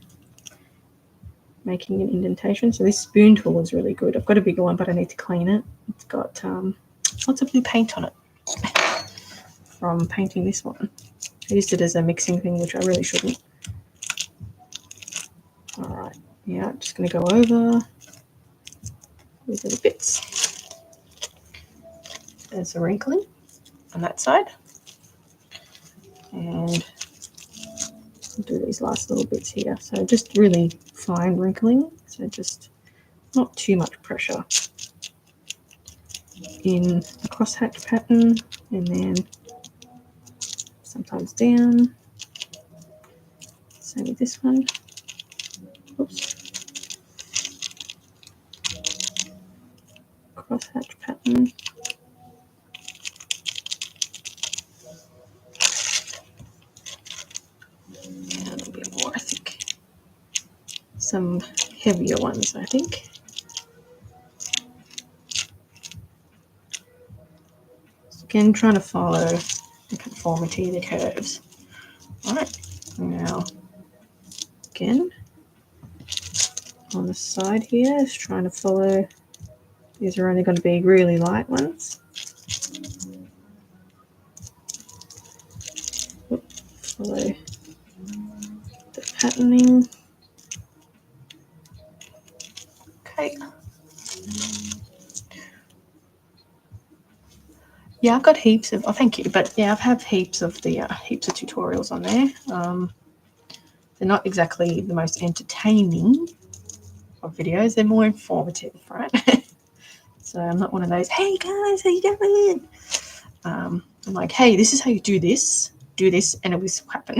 making an indentation. So this spoon tool is really good. I've got a bigger one, but I need to clean it. It's got lots of blue paint on it from painting this one. I used it as a mixing thing, which I really shouldn't. All right, yeah, just going to go over these little bits. There's a wrinkling on that side. And do these last little bits here. So just really fine wrinkling. So just not too much pressure in a crosshatch pattern, and then sometimes down. Same with this one. Oops. Crosshatch pattern. And a little bit more, I think. Some heavier ones, I think. Again, trying to follow the conformity of the curves. All right, now again on the side here is trying to follow These are only going to be really light ones. Follow the patterning. Okay. Yeah, I've got heaps of. Oh, thank you. But yeah, I've had heaps of tutorials on there. They're not exactly the most entertaining of videos. They're more informative, right? So I'm not one of those. Hey guys, how you doing? I'm like, hey, this is how you do this, and it will happen.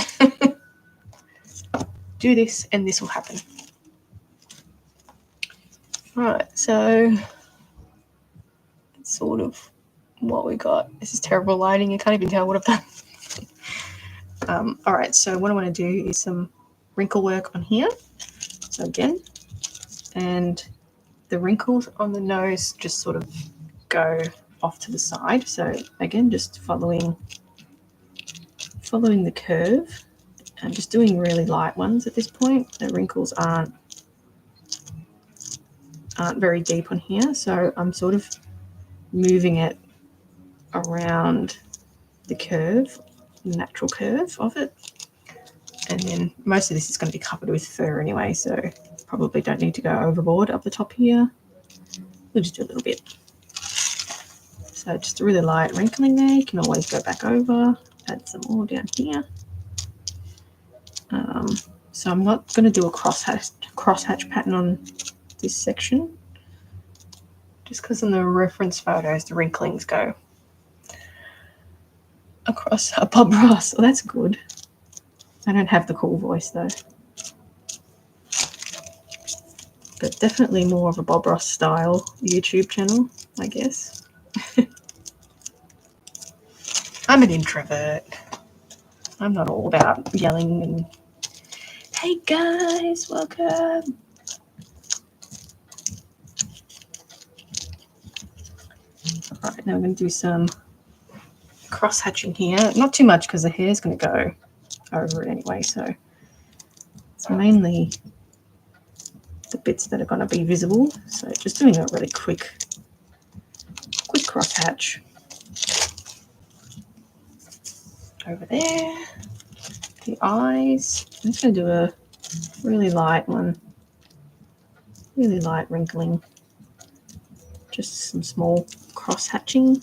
Do this, and this will happen. Right, so that's sort of what we got. This is terrible lighting. You can't even tell what I've done. All right, so what I want to do is some wrinkle work on here. So again, and the wrinkles on the nose just sort of go off to the side. So again, just following the curve. I'm just doing really light ones at this point. The wrinkles aren't very deep on here, so I'm sort of moving it around the curve, the natural curve of it. And then most of this is going to be covered with fur anyway, so probably don't need to go overboard up the top here. We'll just do a little bit. So just a really light wrinkling there. You can always go back over, add some more down here. So I'm not going to do a crosshatch pattern on this section, just because in the reference photos the wrinklings go across a Bob Ross. Oh, that's good. I don't have the cool voice though, but definitely more of a Bob Ross style YouTube channel, I guess. I'm an introvert. I'm not all about yelling and hey guys, welcome. All right, now I'm going to do some cross hatching here. Not too much because the hair is going to go over it anyway, so it's mainly the bits that are going to be visible. So just doing a really quick cross hatch over there. The eyes, I'm just going to do a really light one, really light wrinkling, just some small cross hatching.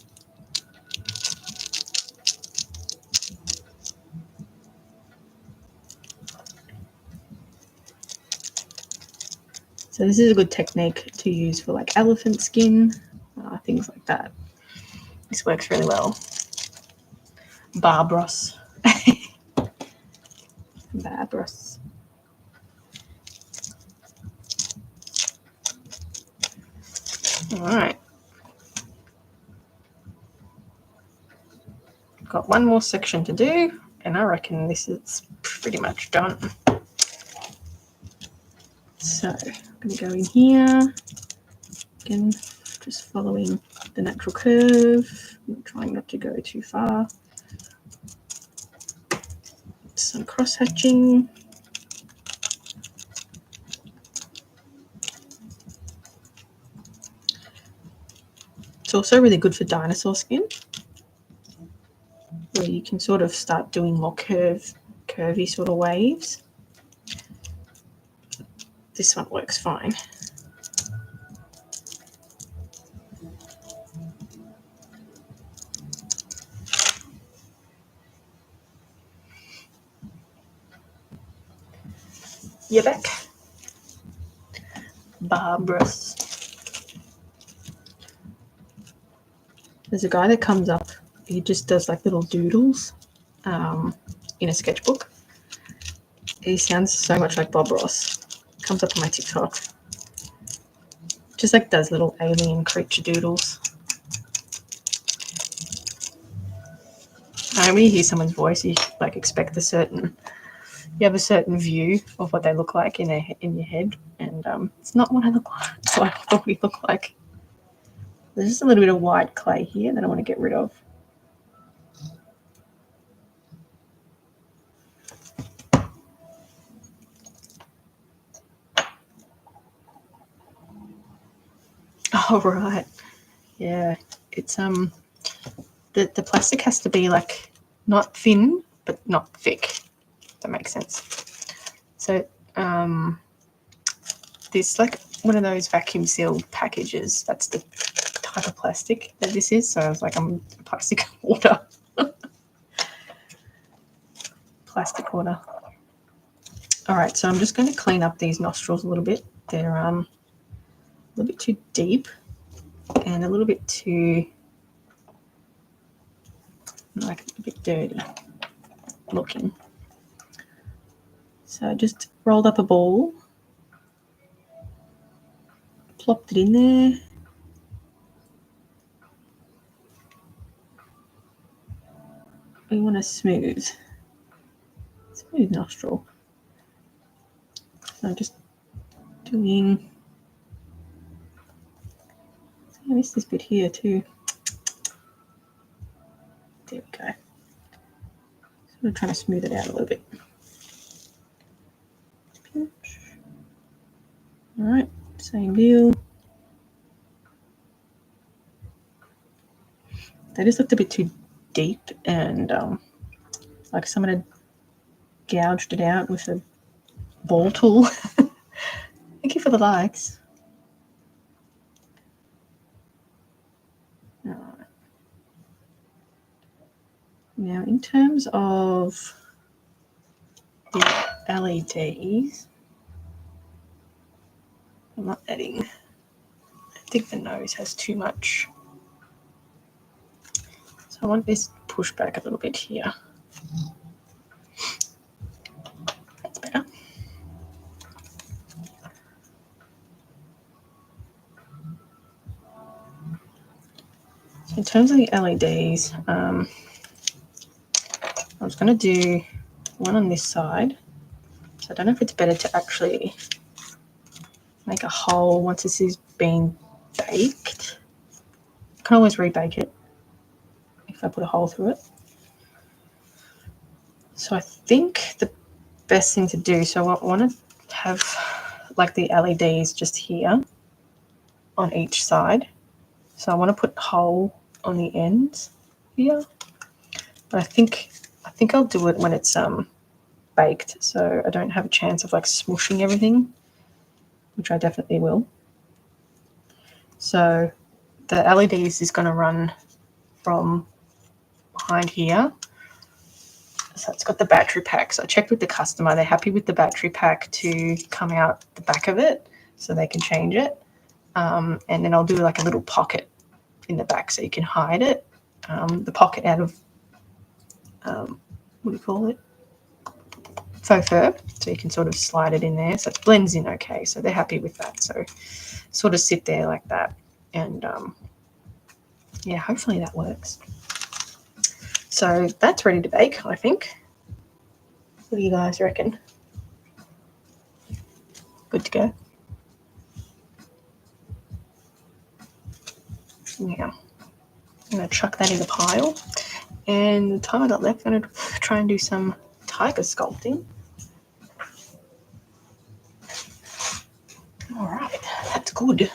So this is a good technique to use for like elephant skin, things like that. This works really well. Barbros. Barbros. All right. Got one more section to do, and I reckon this is pretty much done. So I'm going to go in here. Again, just following the natural curve. I'm trying not to go too far. Some cross hatching. It's also really good for dinosaur skin, where you can sort of start doing more curvy sort of waves. This one works fine. You're back. Barbros. There's a guy that comes up, he just does like little doodles in a sketchbook. He sounds so much like Bob Ross. Comes up on my TikTok. Just like does little alien creature doodles. When you hear someone's voice, you like expect you have a certain view of what they look like in your head, and it's not what I look like. It's what I thought we look like. There's just a little bit of white clay here that I want to get rid of. Oh, right. Yeah. It's the plastic has to be like not thin but not thick. If that makes sense. So this like one of those vacuum sealed packages. That's the type of plastic that this is. So I was like, I'm plastic water. Plastic water. All right, so I'm just going to clean up these nostrils a little bit. They're a little bit too deep and a little bit too like a bit dirty looking. So I just rolled up a ball, plopped it in there. We want a smooth nostril. So I'm just doing, I missed this bit here too. There we go. So I'm trying to smooth it out a little bit. Pinch. All right, same deal. They just looked a bit too deep, and like someone had gouged it out with a ball tool. Thank you for the likes. Now, in terms of the LEDs, I'm not adding. I think the nose has too much. So I want this pushed back a little bit here. That's better. So in terms of the LEDs, I was going to do one on this side. So I don't know if it's better to actually make a hole once this is being baked. I can always rebake it if I put a hole through it. So I think the best thing to do, so I want to have like the LEDs just here on each side. So I want to put a hole on the ends here. But I think I'll do it when it's baked, so I don't have a chance of like smushing everything, which I definitely will. So the LEDs is going to run from behind here. So it's got the battery pack. So I checked with the customer. They're happy with the battery pack to come out the back of it so they can change it. And then I'll do like a little pocket in the back so you can hide it. The pocket out of, what do you call it? Faux fur. So you can sort of slide it in there. So it blends in okay. So they're happy with that. So sort of sit there like that. And yeah, hopefully that works. So that's ready to bake, I think. What do you guys reckon? Good to go. Now, I'm going to chuck that in the pile. And the time I got left, I'm going to try and do some tiger sculpting. All right, that's good.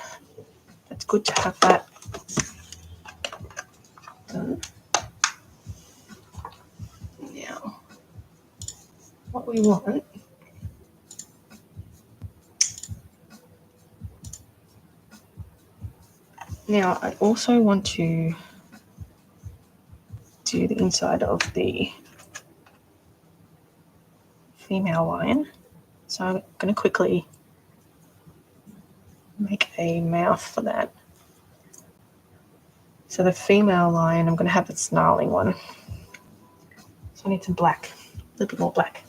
That's good to have that done. Now, what we want now, I also want to do the inside of the female lion. So I'm going to quickly make a mouth for that. So the female lion, I'm going to have the snarling one. So I need some black, a little bit more black.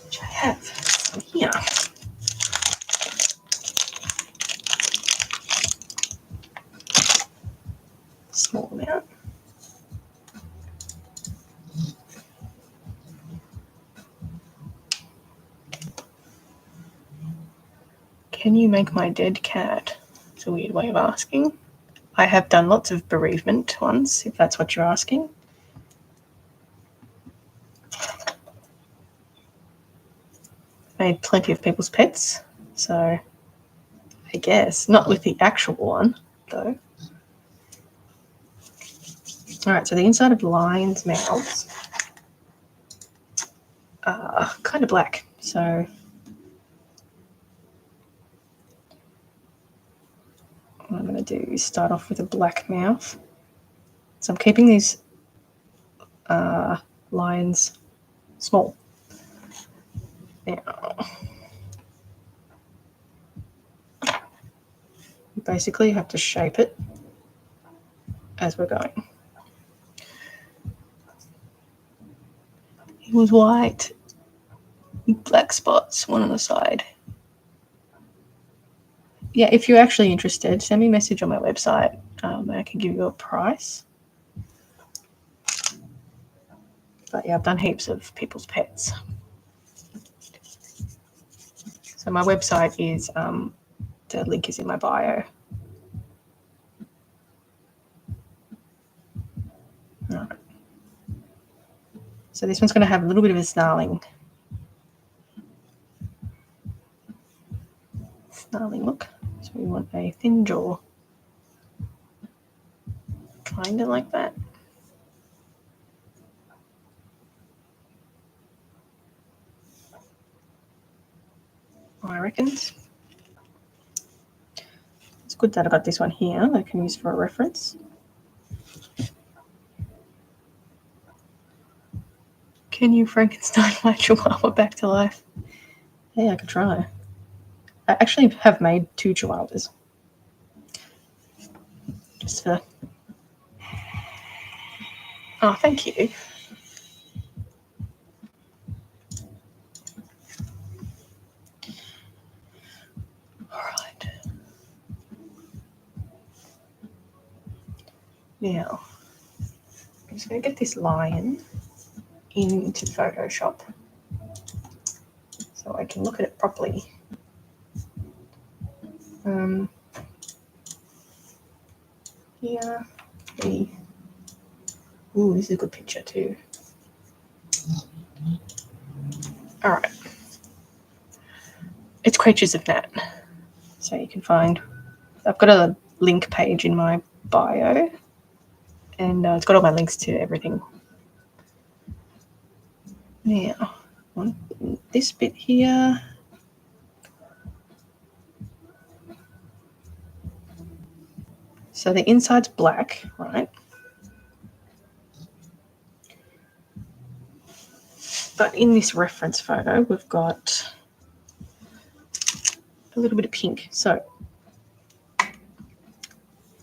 Which I have some here. Small amount. Can you make my dead cat? It's a weird way of asking. I have done lots of bereavement ones, if that's what you're asking. made plenty of people's pets, so I guess not with the actual one though. All right, so the inside of lions' mouths are kind of black, so what I'm going to do is start off with a black mouth. So I'm keeping these lines small. Now, you basically have to shape it as we're going. It was white, black spots, one on the side. Yeah, if you're actually interested, send me a message on my website. I can give you a price. But yeah, I've done heaps of people's pets. So my website is, the link is in my bio. All right. So this one's going to have a little bit of a snarling look. So we want a thin jaw, kind of like that. I reckon. It's good that I got this one here that I can use for a reference. Can you Frankenstein my chihuahua back to life? Yeah, I could try. I actually have made 2 chihuahuas. Just for... Oh, thank you. All right. Now, I'm just going to get this lion into Photoshop so I can look at it properly. Here, ooh, this is a good picture too. All right. It's Creatures of Nat. So you can find, I've got a link page in my bio, and it's got all my links to everything. Now, on this bit here, so the inside's black, right? But in this reference photo, we've got a little bit of pink. So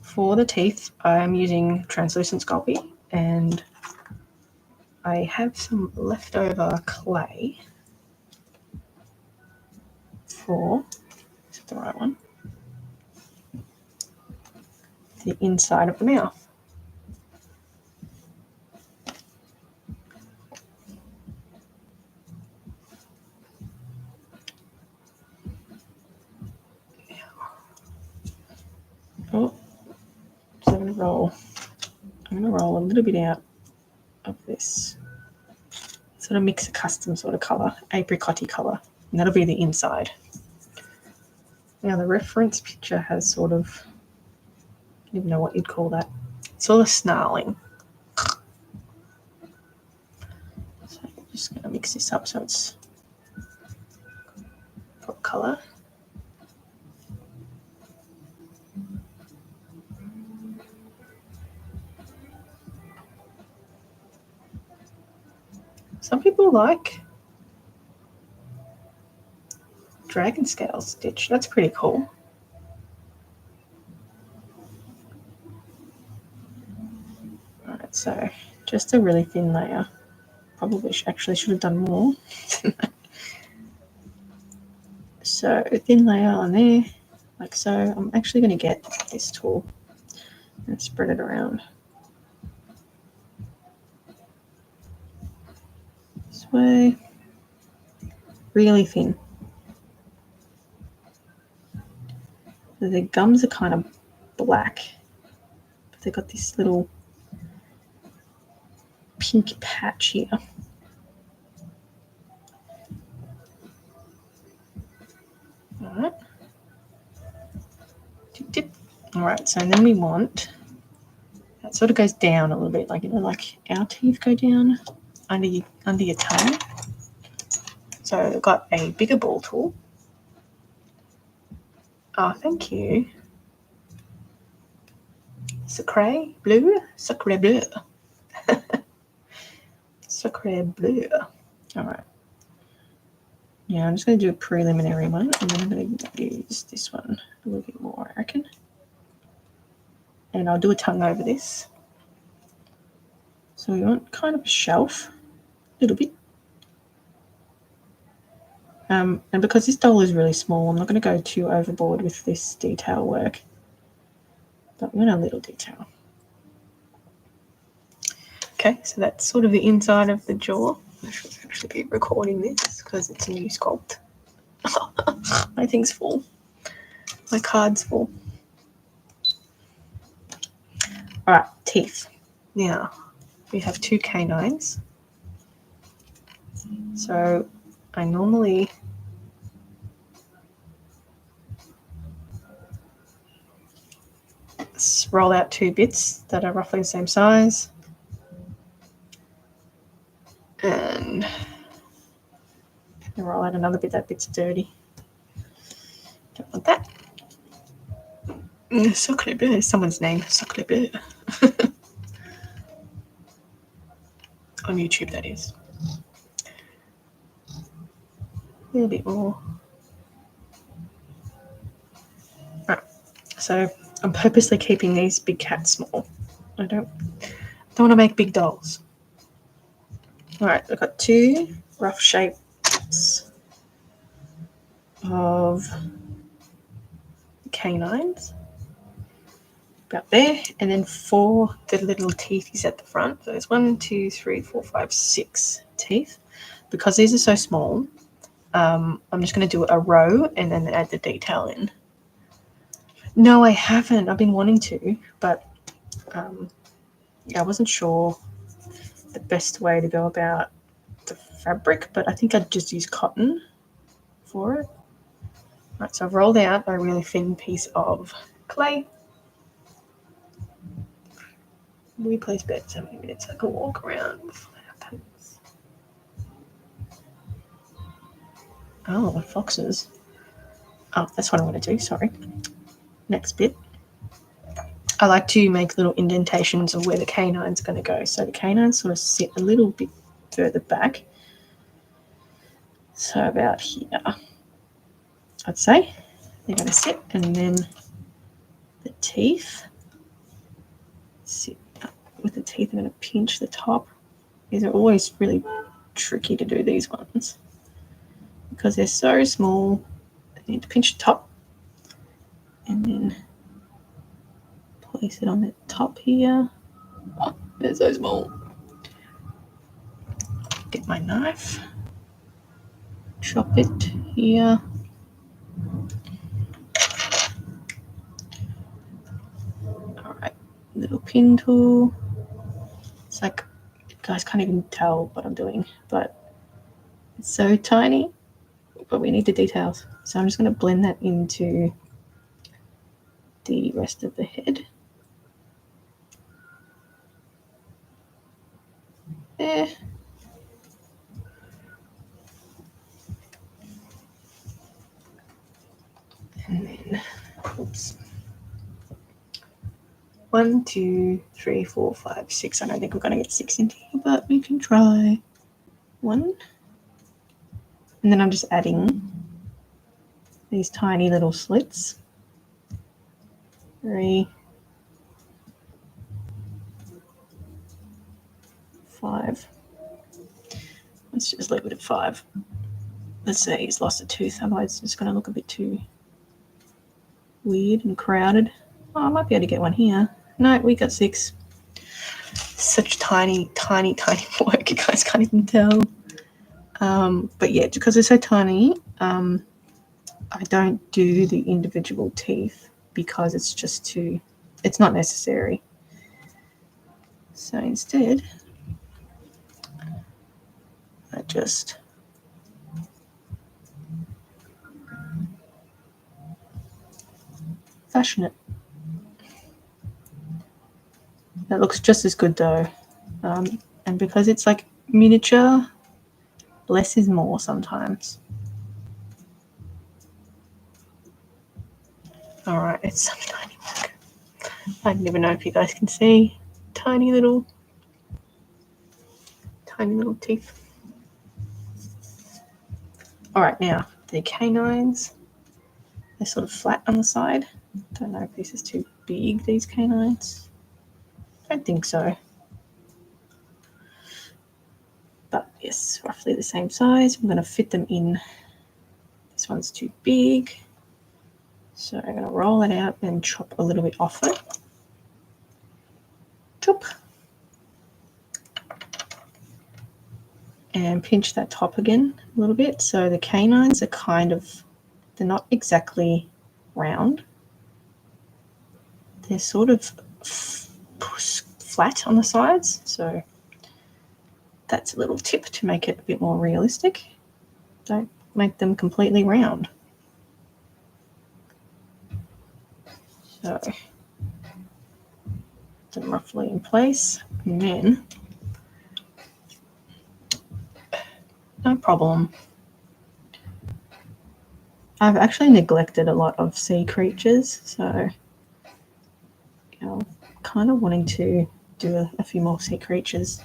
for the teeth, I'm using translucent Sculpting, and I have some leftover clay for, is it the right one? The inside of the mouth. Oh, so I'm going to roll a little bit out of this. Sort of mix a custom sort of colour, apricot-y colour, and that'll be the inside. Now the reference picture has sort of, I don't even know what you'd call that, sort of snarling. So I'm just going to mix this up so it's got colour. Some people like dragon scale stitch. That's pretty cool. Alright, so just a really thin layer. Probably actually should have done more. So a thin layer on there, like so. I'm actually going to get this tool and spread it around. This way. Really thin. The gums are kind of black, but they've got this little pink patch here. All right, so then we want, that sort of goes down a little bit, like, you know, like our teeth go down under your tongue. So I've got a bigger ball tool. Oh, thank you. Sacre bleu. Sacre bleu. Sacre bleu. All right. Yeah, I'm just going to do a preliminary one, and then I'm going to use this one a little bit more, I reckon. And I'll do a tongue over this. So we want kind of a shelf, a little bit. And because this doll is really small, I'm not going to go too overboard with this detail work. But we want a little detail. Okay, so that's sort of the inside of the jaw. I should actually be recording this because it's a new sculpt. My thing's full. My card's full. All right, teeth. Now, we have 2 canines. So I normally roll out 2 bits that are roughly the same size. And roll out another bit. That bit's dirty. Don't want that. Sacre bleu is someone's name. Sacre bleu. On YouTube, that is. A little bit more. Right. So I'm purposely keeping these big cats small. I don't want to make big dolls. All right, I've got 2 rough shapes of canines. About there, and then 4 the little teethies at the front. So there's 1, 2, 3, 4, 5, 6 teeth. Because these are so small, I'm just going to do a row and then add the detail in. No, I haven't. I've been wanting to, but I wasn't sure the best way to go about the fabric, but I think I'd just use cotton for it. Right, so I've rolled out a really thin piece of clay. We place bets how many minutes I can walk around before that happens. Oh, foxes. Oh, that's what I want to do, sorry. Next bit. I like to make little indentations of where the canine's going to go. So the canines sort of sit a little bit further back. So about here, I'd say. They're going to sit, and then the teeth sit up. With the teeth, I'm going to pinch the top. These are always really tricky to do, these ones, because they're so small. I need to pinch the top and then place it on the top here. Oh, they're so small. Get my knife, chop it here. All right, little pin tool. It's like, you guys can't even tell what I'm doing, but it's so tiny, but we need the details. So I'm just going to blend that into the rest of the head. There. And then, oops. 1, 2, 3, 4, 5, 6. I don't think we're going to get 6 in here, but we can try. 1. And then I'm just adding these tiny little slits. 3, 5. Let's just leave it at 5. Let's say he's lost a tooth, otherwise it's going to look a bit too weird and crowded. Oh, I might be able to get one here. No, we got 6. Such tiny, tiny, tiny work. You guys can't even tell. But yeah, because they're so tiny, I don't do the individual teeth because it's just too, it's not necessary. So instead, I just fashion it. That looks just as good though. And because it's like miniature, less is more sometimes. All right, it's some tiny work. I don't even know if you guys can see tiny little teeth. All right, now the canines, they're sort of flat on the side. Don't know if this is too big, these canines. I don't think so. But yes, roughly the same size. I'm going to fit them in. This one's too big. So I'm going to roll it out and chop a little bit off it. Chop. And pinch that top again a little bit. So the canines are kind of, they're not exactly round. They're sort of flat on the sides. So that's a little tip to make it a bit more realistic. Don't make them completely round. So them roughly in place, and then no problem. I've actually neglected a lot of sea creatures, so kind of wanting to do a few more sea creatures,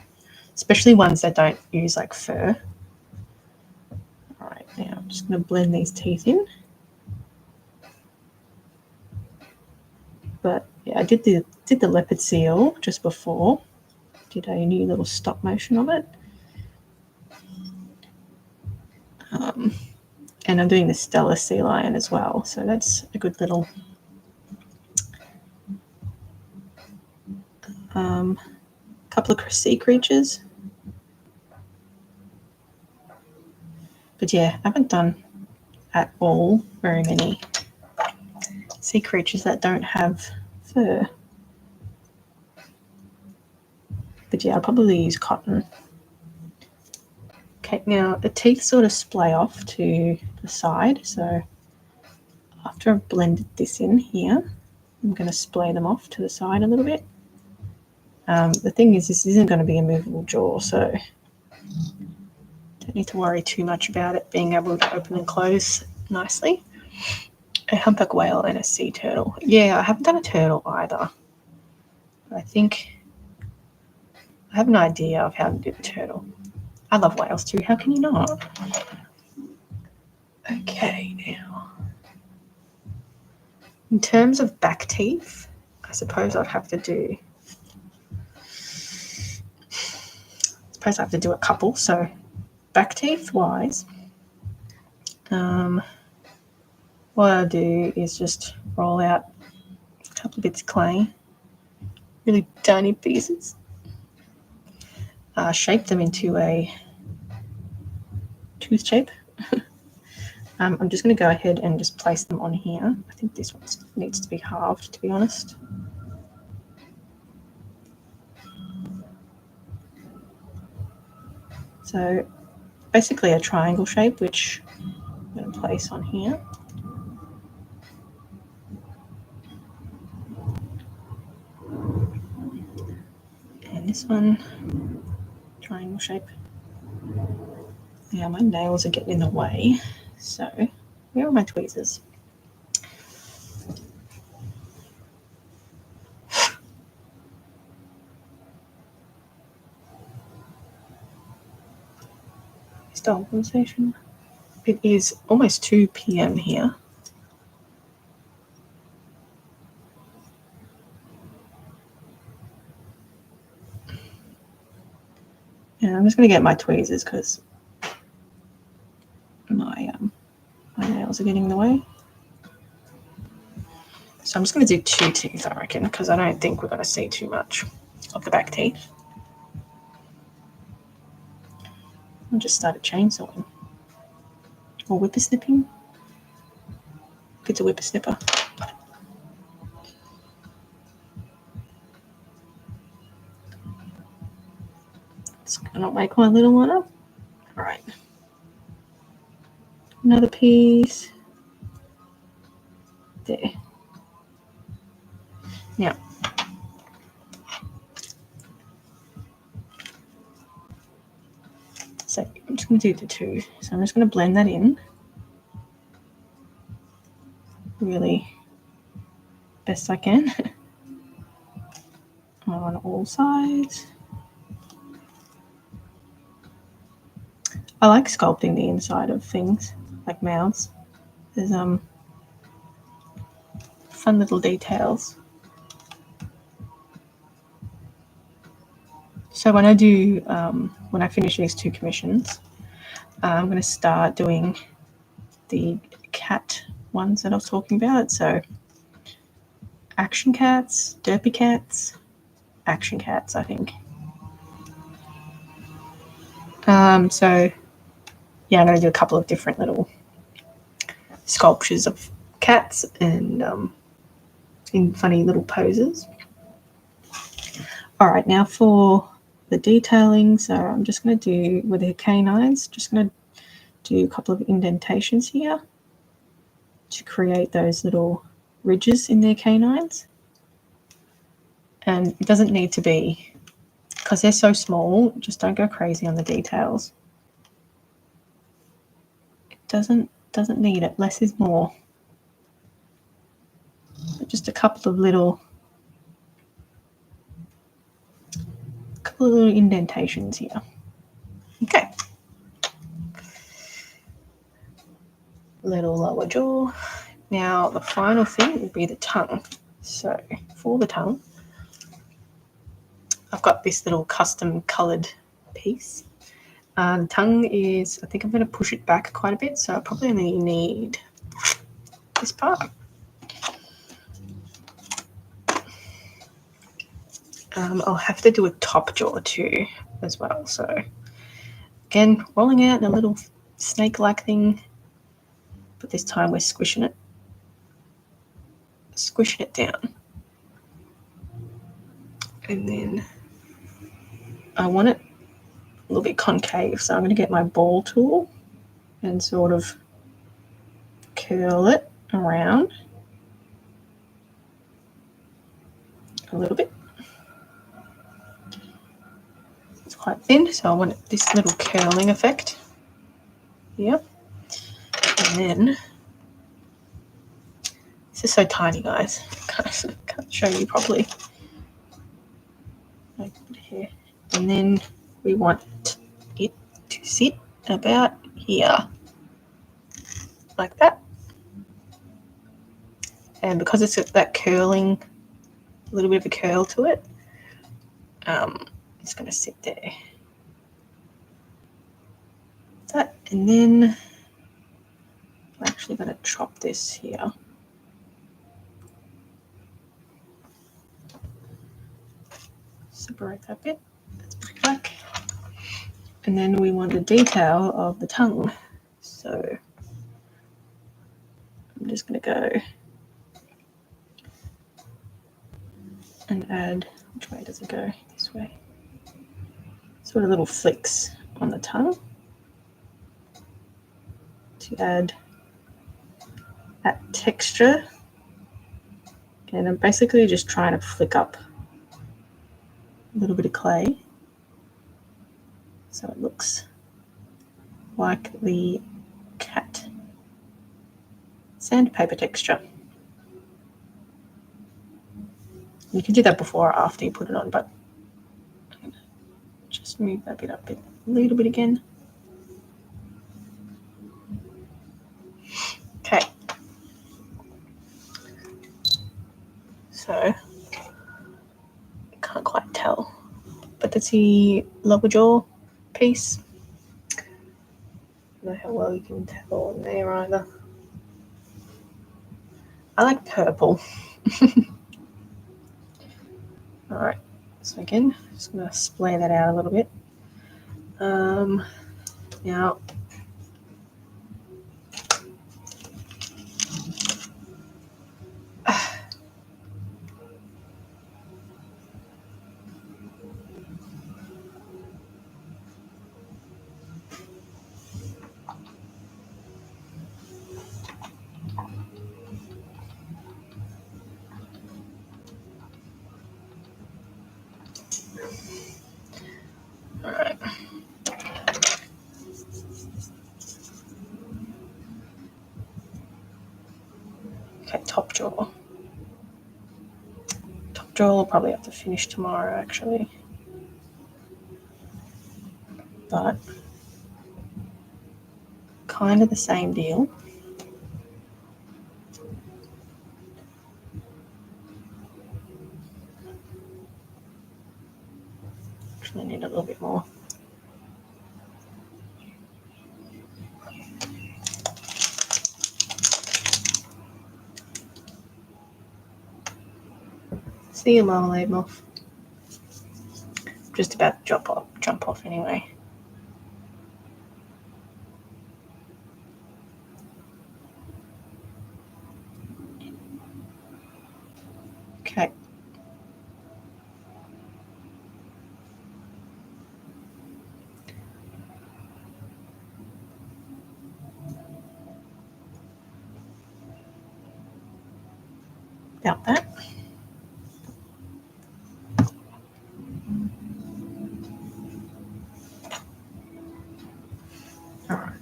especially ones that don't use like fur. All right, now I'm just going to blend these teeth in. But yeah, I did the leopard seal just before. Did a new little stop motion of it. And I'm doing the Stellar sea lion as well, so that's a good little couple of sea creatures. But yeah, I haven't done at all very many sea creatures that don't have fur. But yeah, I'll probably use cotton. Okay, now the teeth sort of splay off to the side, so after I've blended this in here, I'm going to splay them off to the side a little bit. The thing is, this isn't going to be a movable jaw, so don't need to worry too much about it being able to open and close nicely. A humpback whale and a sea turtle. Yeah, I haven't done a turtle either. But I think I have an idea of how to do the turtle. I love whales too. How can you not? Okay, now. In terms of back teeth, I suppose I'd have to do a couple. So back teeth wise, what I'll do is just roll out a couple of bits of clay, really tiny pieces, shape them into a tooth shape. I'm just going to go ahead and just place them on here. I think this one needs to be halved, to be honest. So basically a triangle shape, which I'm going to place on here. And this one, triangle shape. Now my nails are getting in the way, so where are my tweezers? Style conversation. It is almost 2 p.m. here. And I'm just going to get my tweezers because my nails are getting in the way. So I'm just going to do 2 teeth, I reckon, because I don't think we're going to see too much of the back teeth. I'll just start a chainsawing. Or whippersnipping. If it's a whippersnipper. Just going to wake my little one up. All right. Another piece. There. Now, So I'm just going to do the two. So I'm just going to blend that in really best I can on all sides. I like sculpting the inside of things, like mouths. There's fun little details. So when I do, when I finish these two commissions, I'm going to start doing the cat ones that I was talking about. So action cats, derpy cats, action cats, I think. So yeah, I'm going to do a couple of different little sculptures of cats and in funny little poses. All right, now for the detailing, so I'm just going to do with the canines, just going to do a couple of indentations here to create those little ridges in their canines. And it doesn't need to be, because they're so small, just don't go crazy on the details. It doesn't need it. Less is more. But just a couple of little indentations here. Okay. Little lower jaw. Now the final thing will be the tongue. So for the tongue, I've got this little custom coloured piece. The tongue is, I think I'm going to push it back quite a bit, so I probably only need this part. I'll have to do a top jaw too as well. So again, rolling out in a little snake-like thing, but this time we're squishing it down. And then I want it a little bit concave, so I'm going to get my ball tool and sort of curl it around a little bit. It's quite thin, so I want this little curling effect here. And then this is so tiny, guys. Can't show you properly. Here. And then we want it to sit about here, like that. And because it's that curling, a little bit of a curl to it, it's going to sit there. That, and then I'm actually going to chop this here. Separate that bit. Let's put it back. And then we want the detail of the tongue. So I'm just going to go and add, which way does it go? This way. Sort of little flicks on the tongue to add that texture. And I'm basically just trying to flick up a little bit of clay so it looks like the cat sandpaper texture. You can do that before or after you put it on, but I'm going to just move that bit up a little bit again. Okay. So, can't quite tell, but that's the lower jaw piece. I don't know how well you can tell on there either. I like purple. All right, so again, just going to splay that out a little bit. Now, all right. Joel will probably have to finish tomorrow, actually. But kind of the same deal. Actually, I need a little bit more. See you, Marmalade Moth. Just about to jump off anyway. Okay. About that. All right.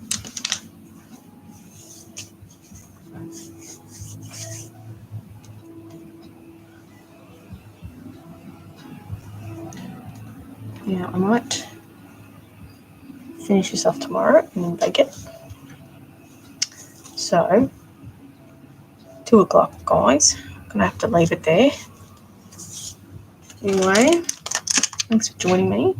Yeah, I might finish this off tomorrow and then bake it. So, 2 o'clock, guys. I'm gonna have to leave it there. Anyway, thanks for joining me.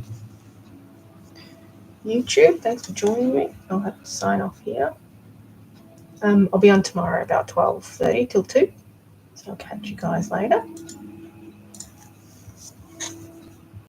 YouTube, thanks for joining me. I'll have to sign off here. I'll be on tomorrow about 12:30 till 2. So I'll catch you guys later.